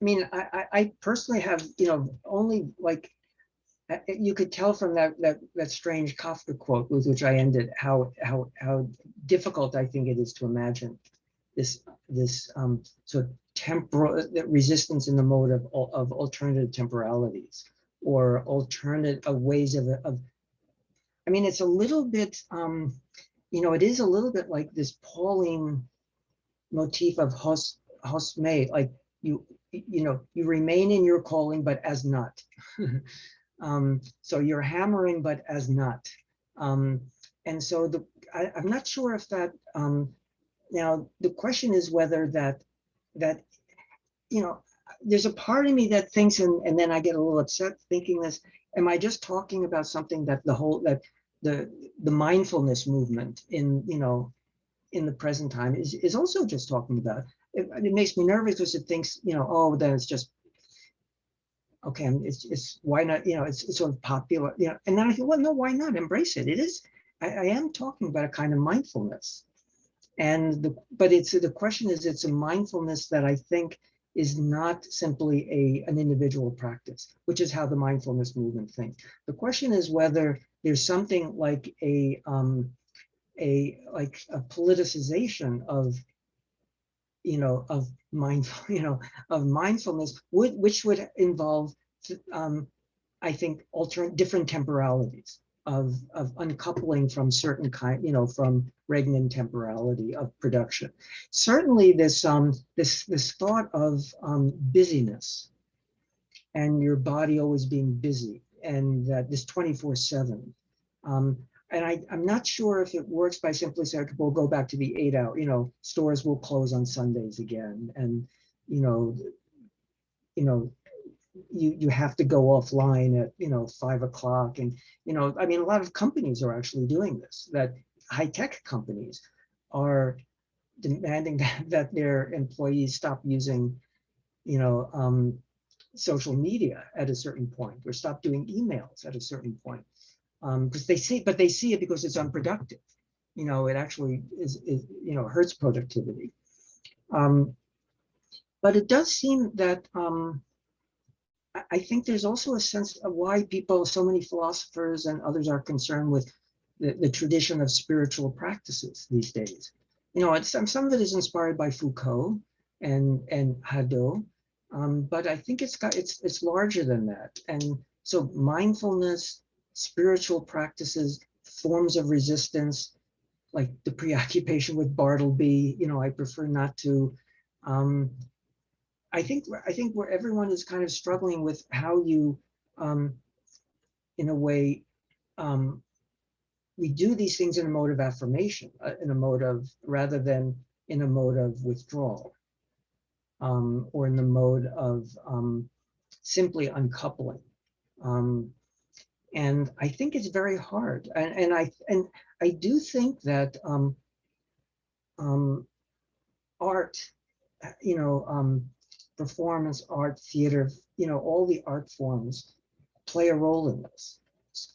mean, I personally have, you know, only like, you could tell from that strange Kafka quote with which I ended how difficult I think it is to imagine this sort of temporal resistance in the mode of alternative temporalities or alternate ways of. I mean, it's a little bit, you know, it is a little bit like this Pauline motif of hosme, like you know, you remain in your calling, but as not. So you're hammering, but as not. And so I'm not sure if that, now the question is whether that, you know, there's a part of me that thinks, and then I get a little upset thinking this, am I just talking about something that the mindfulness movement in, you know, in the present time is also just talking about? It makes me nervous because it thinks, you know, oh, then it's just, okay, it's why not, you know, it's sort of popular, you know, and then I think, well, no, why not embrace it? It is, I am talking about a kind of mindfulness. And but the question is, it's a mindfulness that I think is not simply an individual practice, which is how the mindfulness movement thinks. The question is whether there's something like a politicization of, you know, of mindfulness, which would involve, I think, different temporalities of uncoupling from certain kind, you know, from regnant temporality of production. Certainly, this thought of busyness and your body always being busy, and that this 24/7. I'm not sure if it works by simply saying, we'll go back to the 8-hour, stores will close on Sundays again. And, you have to go offline at, 5 o'clock. And, I mean, a lot of companies are actually doing this, that high-tech companies are demanding that their employees stop using, social media at a certain point, or stop doing emails at a certain point. Because they see it because it's unproductive. It actually hurts productivity. But it does seem that I think there's also a sense of why so many philosophers and others are concerned with the tradition of spiritual practices these days. Some of it is inspired by Foucault and Hadot, but I think it's larger than that. And so mindfulness, spiritual practices, forms of resistance, like the preoccupation with Bartleby, I prefer not to. I think where everyone is kind of struggling with how you, in a way, we do these things in a mode of affirmation, in a mode of, rather than in a mode of withdrawal, or in the mode of simply uncoupling. And I think it's very hard. And I do think that art, performance art, theater, all the art forms play a role in this.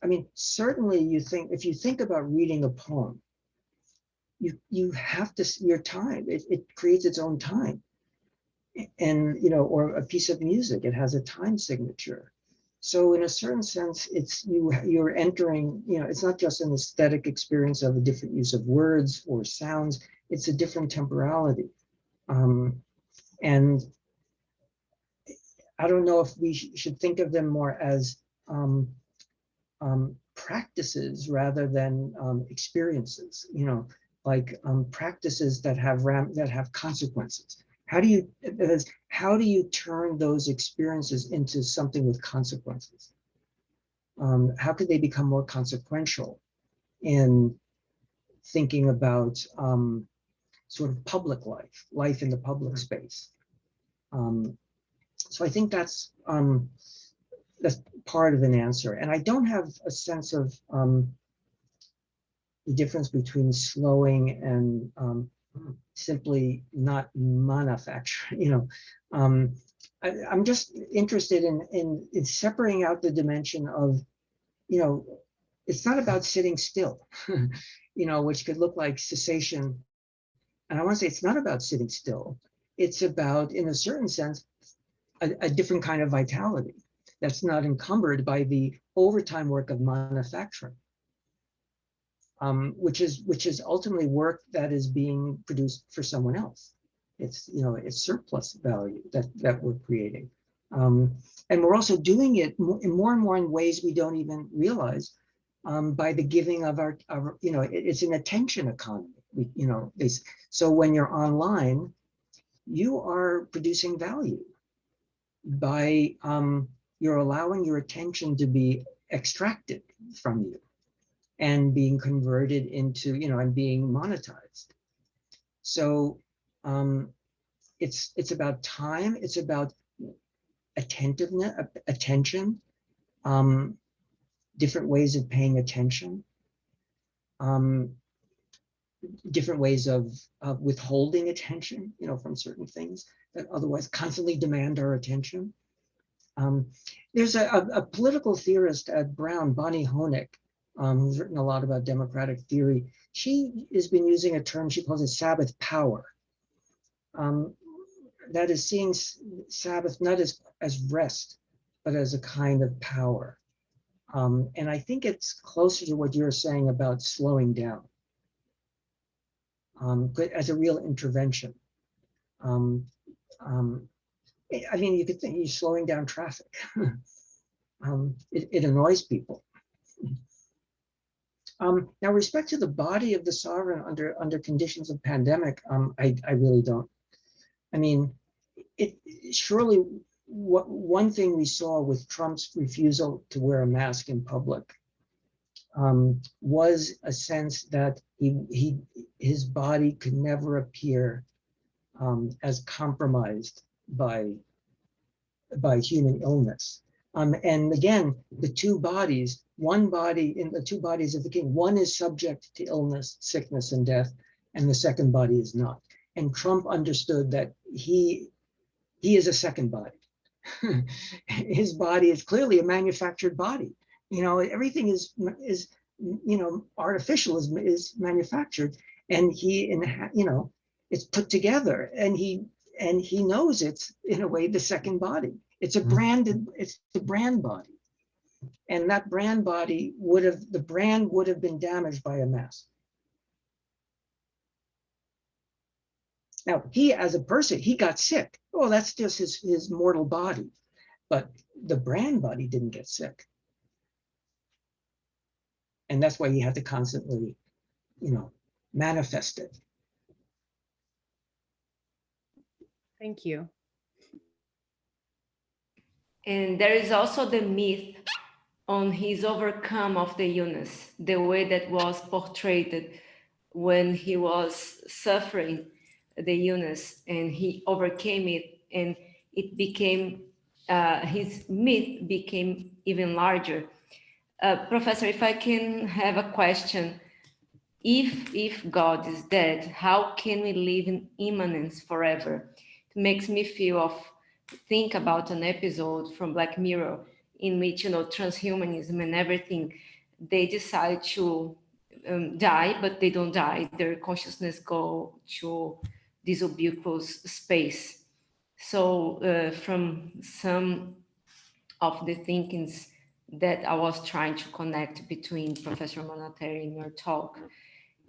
I mean, certainly if you think about reading a poem, you have to, your time, it creates its own time. And, or a piece of music, it has a time signature. So in a certain sense, you're entering, it's not just an aesthetic experience of a different use of words or sounds, it's a different temporality. And I don't know if we should think of them more as practices rather than experiences, like practices that have consequences. How do you turn those experiences into something with consequences? How could they become more consequential in thinking about sort of public life in the public space? So I think that's part of an answer. And I don't have a sense of the difference between slowing and simply not mana-facturing. I'm just interested in separating out the dimension of, it's not about sitting still, which could look like cessation. And I want to say it's not about sitting still. It's about, in a certain sense, a different kind of vitality that's not encumbered by the overtime work of mana-facturing. Which is ultimately work that is being produced for someone else. It's it's surplus value that we're creating, and we're also doing it in more and more in ways we don't even realize, by the giving of our it's an attention economy. So when you're online, you are producing value by you're allowing your attention to be extracted from you and being converted into, and being monetized. So it's about time, it's about attentiveness, attention, different ways of paying attention, different ways of withholding attention, from certain things that otherwise constantly demand our attention. There's a political theorist at Brown, Bonnie Honeck, who's written a lot about democratic theory. She has been using a term, she calls it Sabbath power. That is seeing Sabbath not as rest, but as a kind of power. And I think it's closer to what you're saying about slowing down, but as a real intervention. I mean, you could think you're slowing down traffic. It annoys people. Now, respect to the body of the sovereign under conditions of pandemic, I really don't. I mean, surely one thing we saw with Trump's refusal to wear a mask in public was a sense that his body could never appear as compromised by human illness. And again, the two bodies, one body in the two bodies of the king, one is subject to illness, sickness, and death, and the second body is not. And Trump understood that he is a second body. His body is clearly a manufactured body. Everything is artificial, is manufactured, and it's put together, and he knows it's in a way the second body. It's the brand body, and that brand body the brand would have been damaged by a mask. Now, he as a person, he got sick. Oh, that's just his mortal body, but the brand body didn't get sick, and that's why he had to constantly, manifest it. Thank you. And there is also the myth on his overcome of the illness, the way that was portrayed when he was suffering the illness and he overcame it, and it became, his myth became even larger. Professor, if I can have a question, if God is dead, how can we live in immanence forever? It makes me think about an episode from Black Mirror in which, transhumanism and everything, they decide to die, but they don't die. Their consciousness go to this ubiquitous space. So from some of the thinkings that I was trying to connect between Professor Monateri and your talk,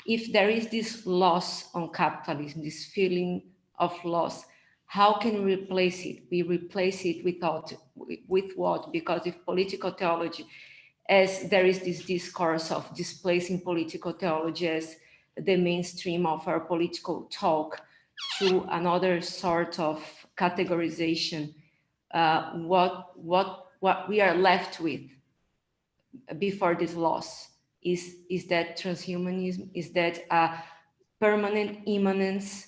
if there is this loss on capitalism, this feeling of loss, how can we replace it? We replace it with what? Because if political theology, as there is this discourse of displacing political theology as the mainstream of our political talk to another sort of categorization, what we are left with before this loss is that transhumanism, is that a permanent immanence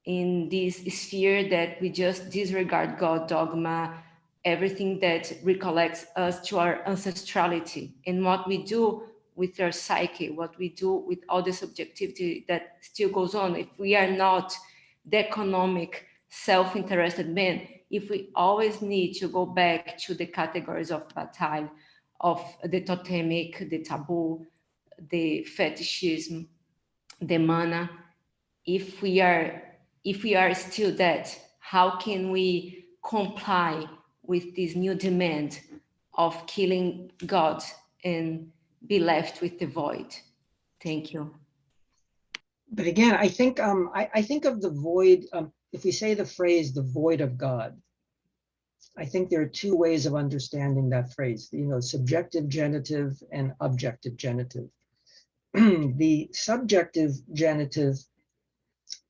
in this sphere that we just disregard God, dogma, everything that recollects us to our ancestrality, and what we do with our psyche, what we do with all the subjectivity that still goes on. If we are not the economic, self-interested men, if we always need to go back to the categories of Bataille, of the totemic, the taboo, the fetishism, the mana, if we are still that, how can we comply with this new demand of killing God and be left with the void? Thank you. But again, I think I think of the void. If we say the phrase "the void of God," I think there are two ways of understanding that phrase. Subjective genitive and objective genitive. The subjective genitive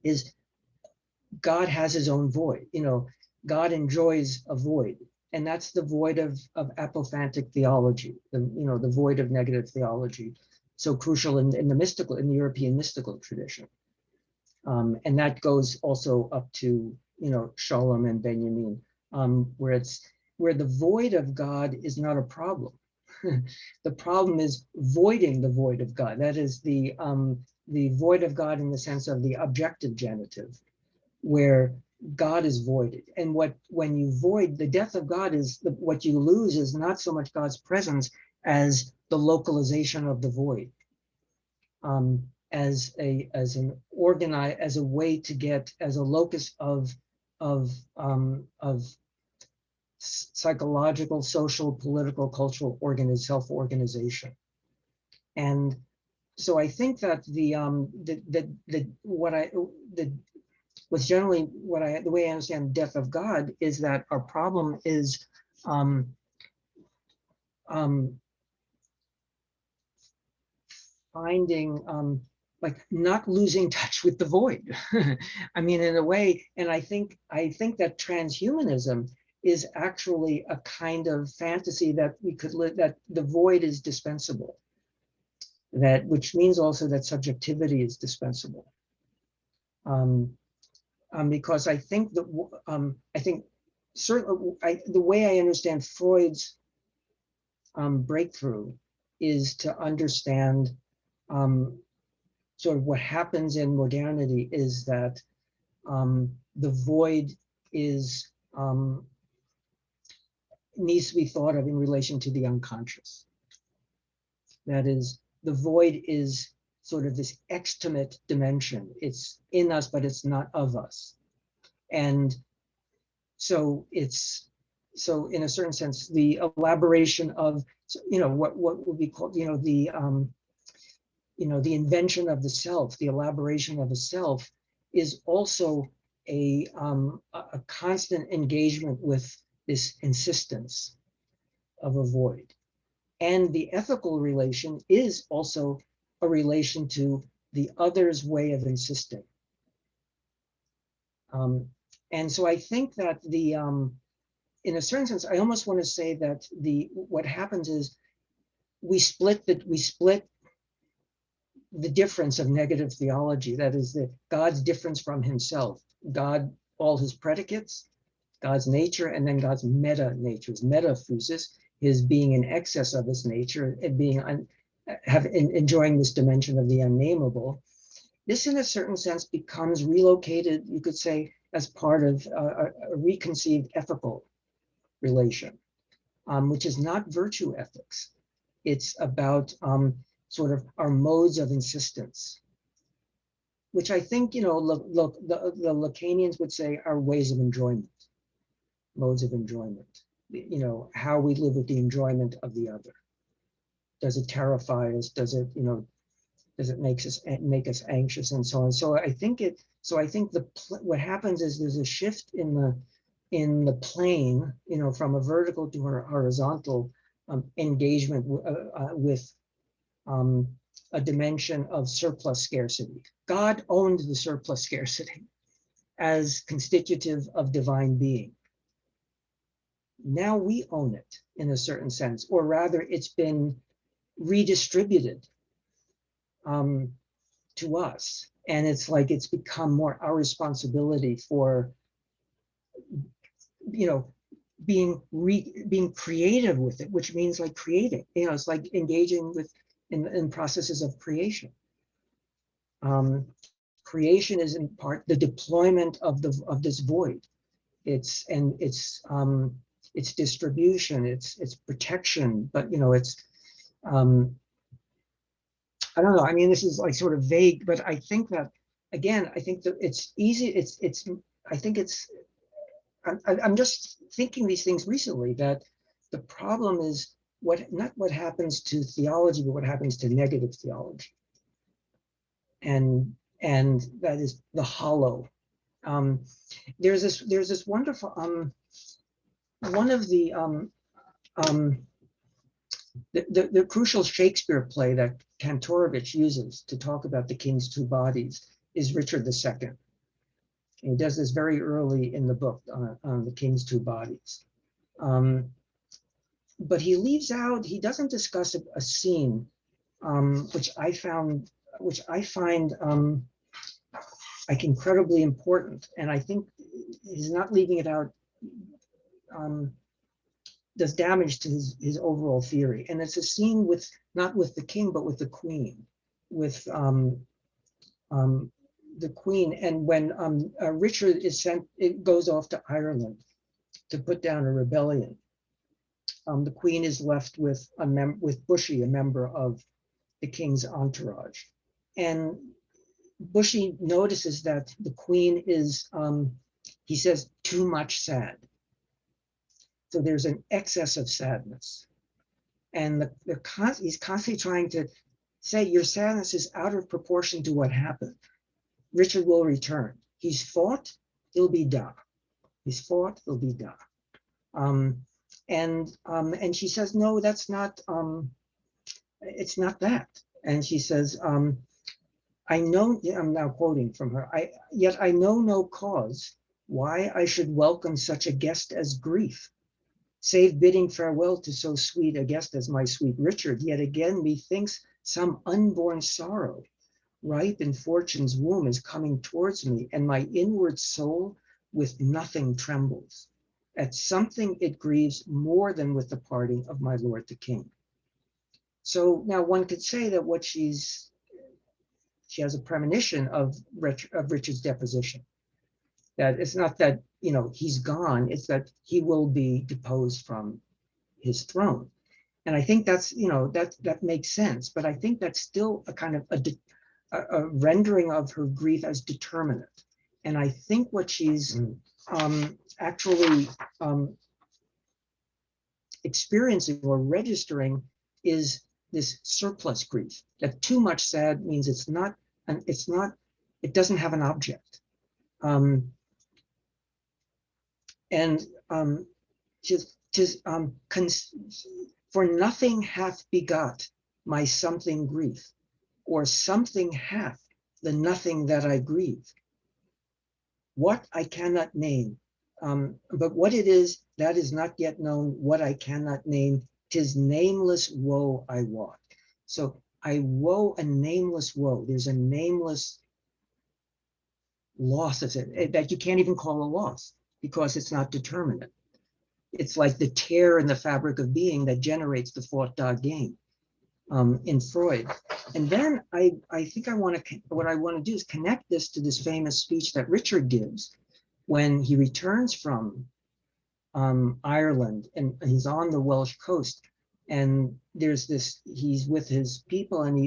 is God has his own void. God enjoys a void, and that's the void of apophantic theology. The void of negative theology, so crucial in the European mystical tradition, and that goes also up to Sholem and Benjamin, where the void of God is not a problem. The problem is voiding the void of God. That is the void of God in the sense of the objective genitive, where God is voided. And when you void, the death of God is what you lose is not so much God's presence as the localization of the void, as a way to get, as a locus of psychological, social, political, cultural self-organization. And so I think that the way I understand death of God is that our problem is finding like not losing touch with the void. I mean, in a way, and I think that transhumanism is actually a kind of fantasy that we could live, that the void is dispensable, which means also that subjectivity is dispensable. Because I think that the way I understand Freud's breakthrough is to understand sort of what happens in modernity is that the void is needs to be thought of in relation to the unconscious. That is, the void is sort of this extimate dimension. It's in us, but it's not of us. And so in a certain sense, the elaboration of, what would be called, the invention of the self, the elaboration of a self, is also a constant engagement with this insistence of a void. And the ethical relation is also a relation to the other's way of insisting. And so I think that in a certain sense, I almost want to say that what happens is we split the difference of negative theology. That is God's difference from himself. God, all his predicates, God's nature, and then God's meta natures, metaphysis, his being in excess of his nature, and being enjoying this dimension of the unnameable. This, in a certain sense, becomes relocated, you could say, as part of a reconceived ethical relation, which is not virtue ethics. It's about sort of our modes of insistence, which I think, the Lacanians would say are ways of enjoyment, modes of enjoyment, how we live with the enjoyment of the other. Does it terrify us? Does it make us anxious, and so on? So I think what happens is there's a shift in the plane, from a vertical to a horizontal engagement with a dimension of surplus scarcity. God owned the surplus scarcity as constitutive of divine being. Now we own it in a certain sense, or rather it's been redistributed to us. And it's like it's become more our responsibility for, being creative with it, which means like creating. It's like engaging in processes of creation. Creation is in part the deployment of this void. It's distribution, it's protection, but it's I don't know. I mean, this is like sort of vague, but I think that, again, I think that it's easy. I'm just thinking these things recently, that the problem is not what happens to theology, but what happens to negative theology. And that is the hollow. There's this wonderful, one of the crucial Shakespeare play that Kantorowicz uses to talk about the king's two bodies is Richard II. And he does this very early in the book on the king's two bodies. But he doesn't discuss a scene which I find like incredibly important. And I think he's not leaving it out does damage to his overall theory. And it's a scene not with the king, but with the queen, with the queen. And when Richard is sent, it goes off to Ireland to put down a rebellion. The queen is left with Bushy, a member of the king's entourage. And Bushy notices that the queen is, he says, too much sad. So there's an excess of sadness. And he's constantly trying to say, your sadness is out of proportion to what happened. Richard will return. He's fought, he'll be da. He's fought, he'll be da. And she says, no, that's not, it's not that. And she says, I know, I'm now quoting from her, yet I know no cause why I should welcome such a guest as grief, save bidding farewell to so sweet a guest as my sweet Richard. Yet again, methinks Some unborn sorrow, ripe in fortune's womb, is coming towards me, and my inward soul with nothing trembles. At something it grieves more than with the parting of my lord the king. So now one could say that what she has a premonition of Richard's deposition. That it's not that, you know, he's gone, it's that he will be deposed from his throne. And I think that's, you know, that makes sense, but I think that's still a kind of a rendering of her grief as determinate. And I think what she's actually experiencing or registering is this surplus grief, that too much sad means it doesn't have an object. For nothing hath begot my something grief, or something hath the nothing that I grieve. What I cannot name, but what it is, that is not yet known. What I cannot name, 'tis nameless woe I wot. So I woe a nameless woe. There's a nameless loss of it that you can't even call a loss because it's not determinate. It's like the tear in the fabric of being that generates the Fort da game in Freud. And then I think what I want to do is connect this to this famous speech that Richard gives when he returns from Ireland, and he's on the Welsh coast, and there's this, he's with his people, and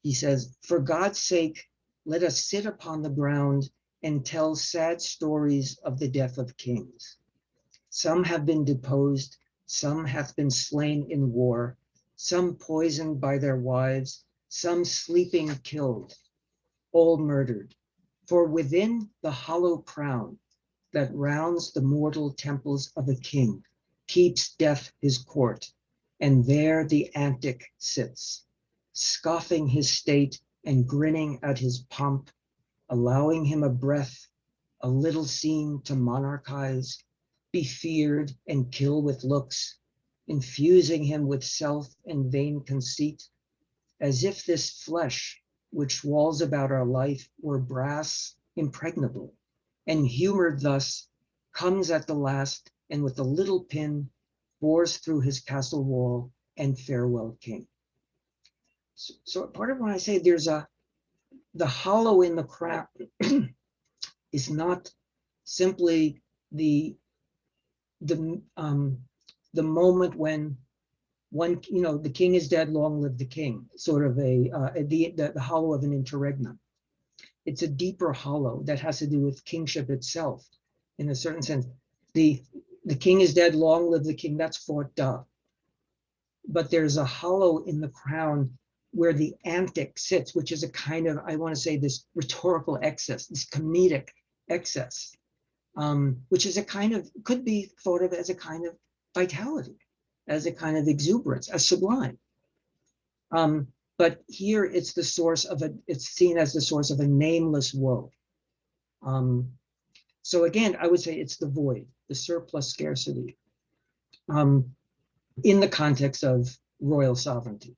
he says, "For God's sake, let us sit upon the ground and tell sad stories of the death of kings. Some have been deposed, some hath been slain in war, some poisoned by their wives, some sleeping killed, all murdered. For within the hollow crown that rounds the mortal temples of a king keeps death his court, and there the antic sits, scoffing his state and grinning at his pomp, allowing him a breath, a little scene to monarchize, be feared and kill with looks, infusing him with self and vain conceit, as if this flesh which walls about our life were brass impregnable, and humored thus comes at the last, and with a little pin bores through his castle wall, and farewell king." So part of when I say there's the hollow in the crown is not simply the moment when one, you know, the king is dead, long live the king, sort of the hollow of an interregnum. It's a deeper hollow that has to do with kingship itself, in a certain sense. The king is dead, long live the king, that's Fort da. But there's a hollow in the crown where the antic sits, which is a kind of, I want to say, this rhetorical excess, this comedic excess, which is a kind of, could be thought of as a kind of vitality, as a kind of exuberance, as sublime. But here it's the source of it's seen as the source of a nameless woe. So again, I would say it's the void, the surplus scarcity, in the context of royal sovereignty.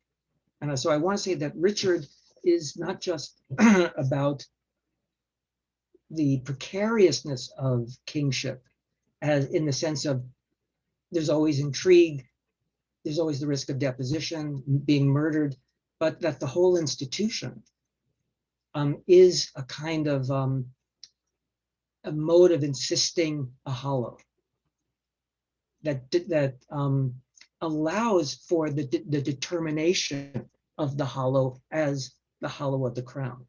And so I want to say that Richard is not just about the precariousness of kingship, as in the sense of there's always intrigue, there's always the risk of deposition, being murdered, but that the whole institution is a kind of a mode of insisting a hollow that allows for the determination of the hollow as the hollow of the crown.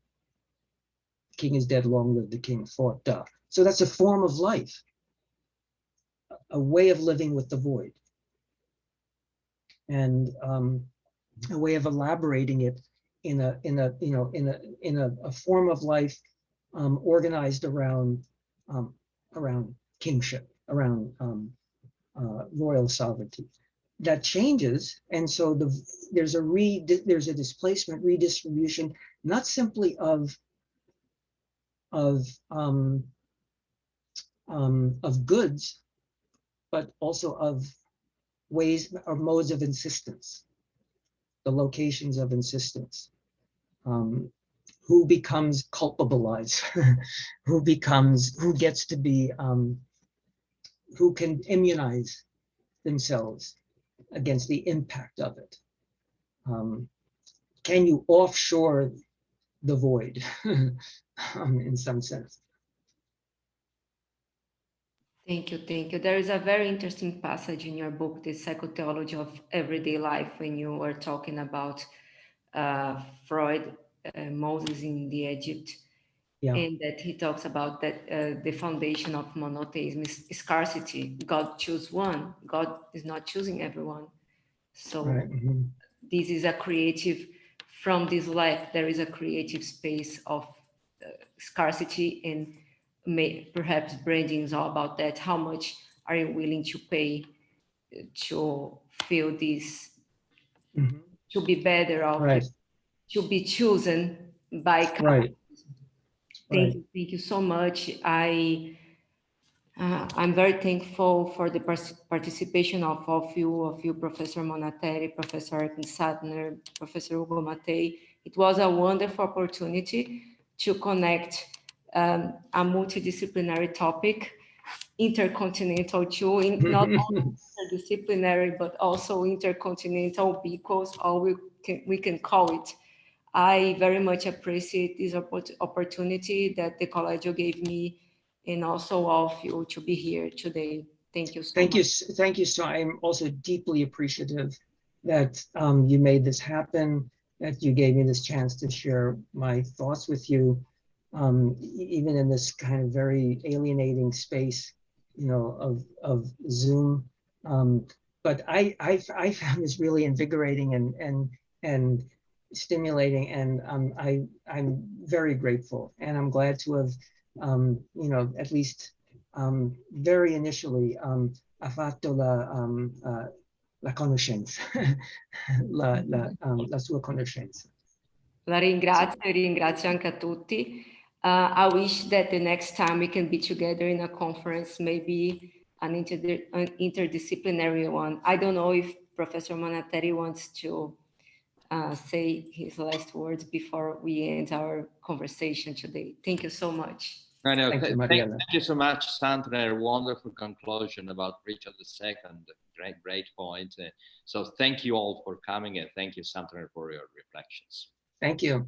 King is dead, long live the king, Fort da. So that's a form of life, a way of living with the void, and a way of elaborating it in a form of life organized around kingship, around royal sovereignty. That changes, and so there's a displacement, redistribution, not simply of goods, but also of ways or modes of insistence. the locations of insistence, who becomes culpabilized, who gets to be, who can immunize themselves against the impact of it. Can you offshore the void in some sense? Thank you, thank you. There is a very interesting passage in your book, The Psychotheology of Everyday Life, when you were talking about Freud, Moses in the Egypt, and that he talks about that the foundation of monotheism is scarcity. God chooses one. God is not choosing everyone. So this is a creative, from this life, there is a creative space of scarcity, and perhaps branding is all about that. How much are you willing to pay to feel this, to be better off, to be chosen by God? Thank you so much. I'm very thankful for the participation of all of you, Professor Monateri, Professor Aaron Santner, Professor Ugo Matei. It was a wonderful opportunity to connect a multidisciplinary topic, intercontinental too, not only interdisciplinary, but also intercontinental, because we can call it. I very much appreciate this opportunity that the Collegio gave me, and also all of you to be here today. Thank you so much. Thank you. So I'm also deeply appreciative that you made this happen, that you gave me this chance to share my thoughts with you, even in this kind of very alienating space, you know, of Zoom. But I found this really invigorating and stimulating, and I'm very grateful, and I'm glad to have, you know, at least very initially ha fatto la conoscenza, la sua conoscenza. La ringrazio e ringrazio anche a tutti. I wish that the next time we can be together in a conference, maybe an interdisciplinary one. I don't know if Professor Monateri wants to say his last words before we end our conversation today. Thank you so much. Thank you so much, Santner. Wonderful conclusion about Richard II. Great point. So thank you all for coming, and thank you, Santner, for your reflections. Thank you.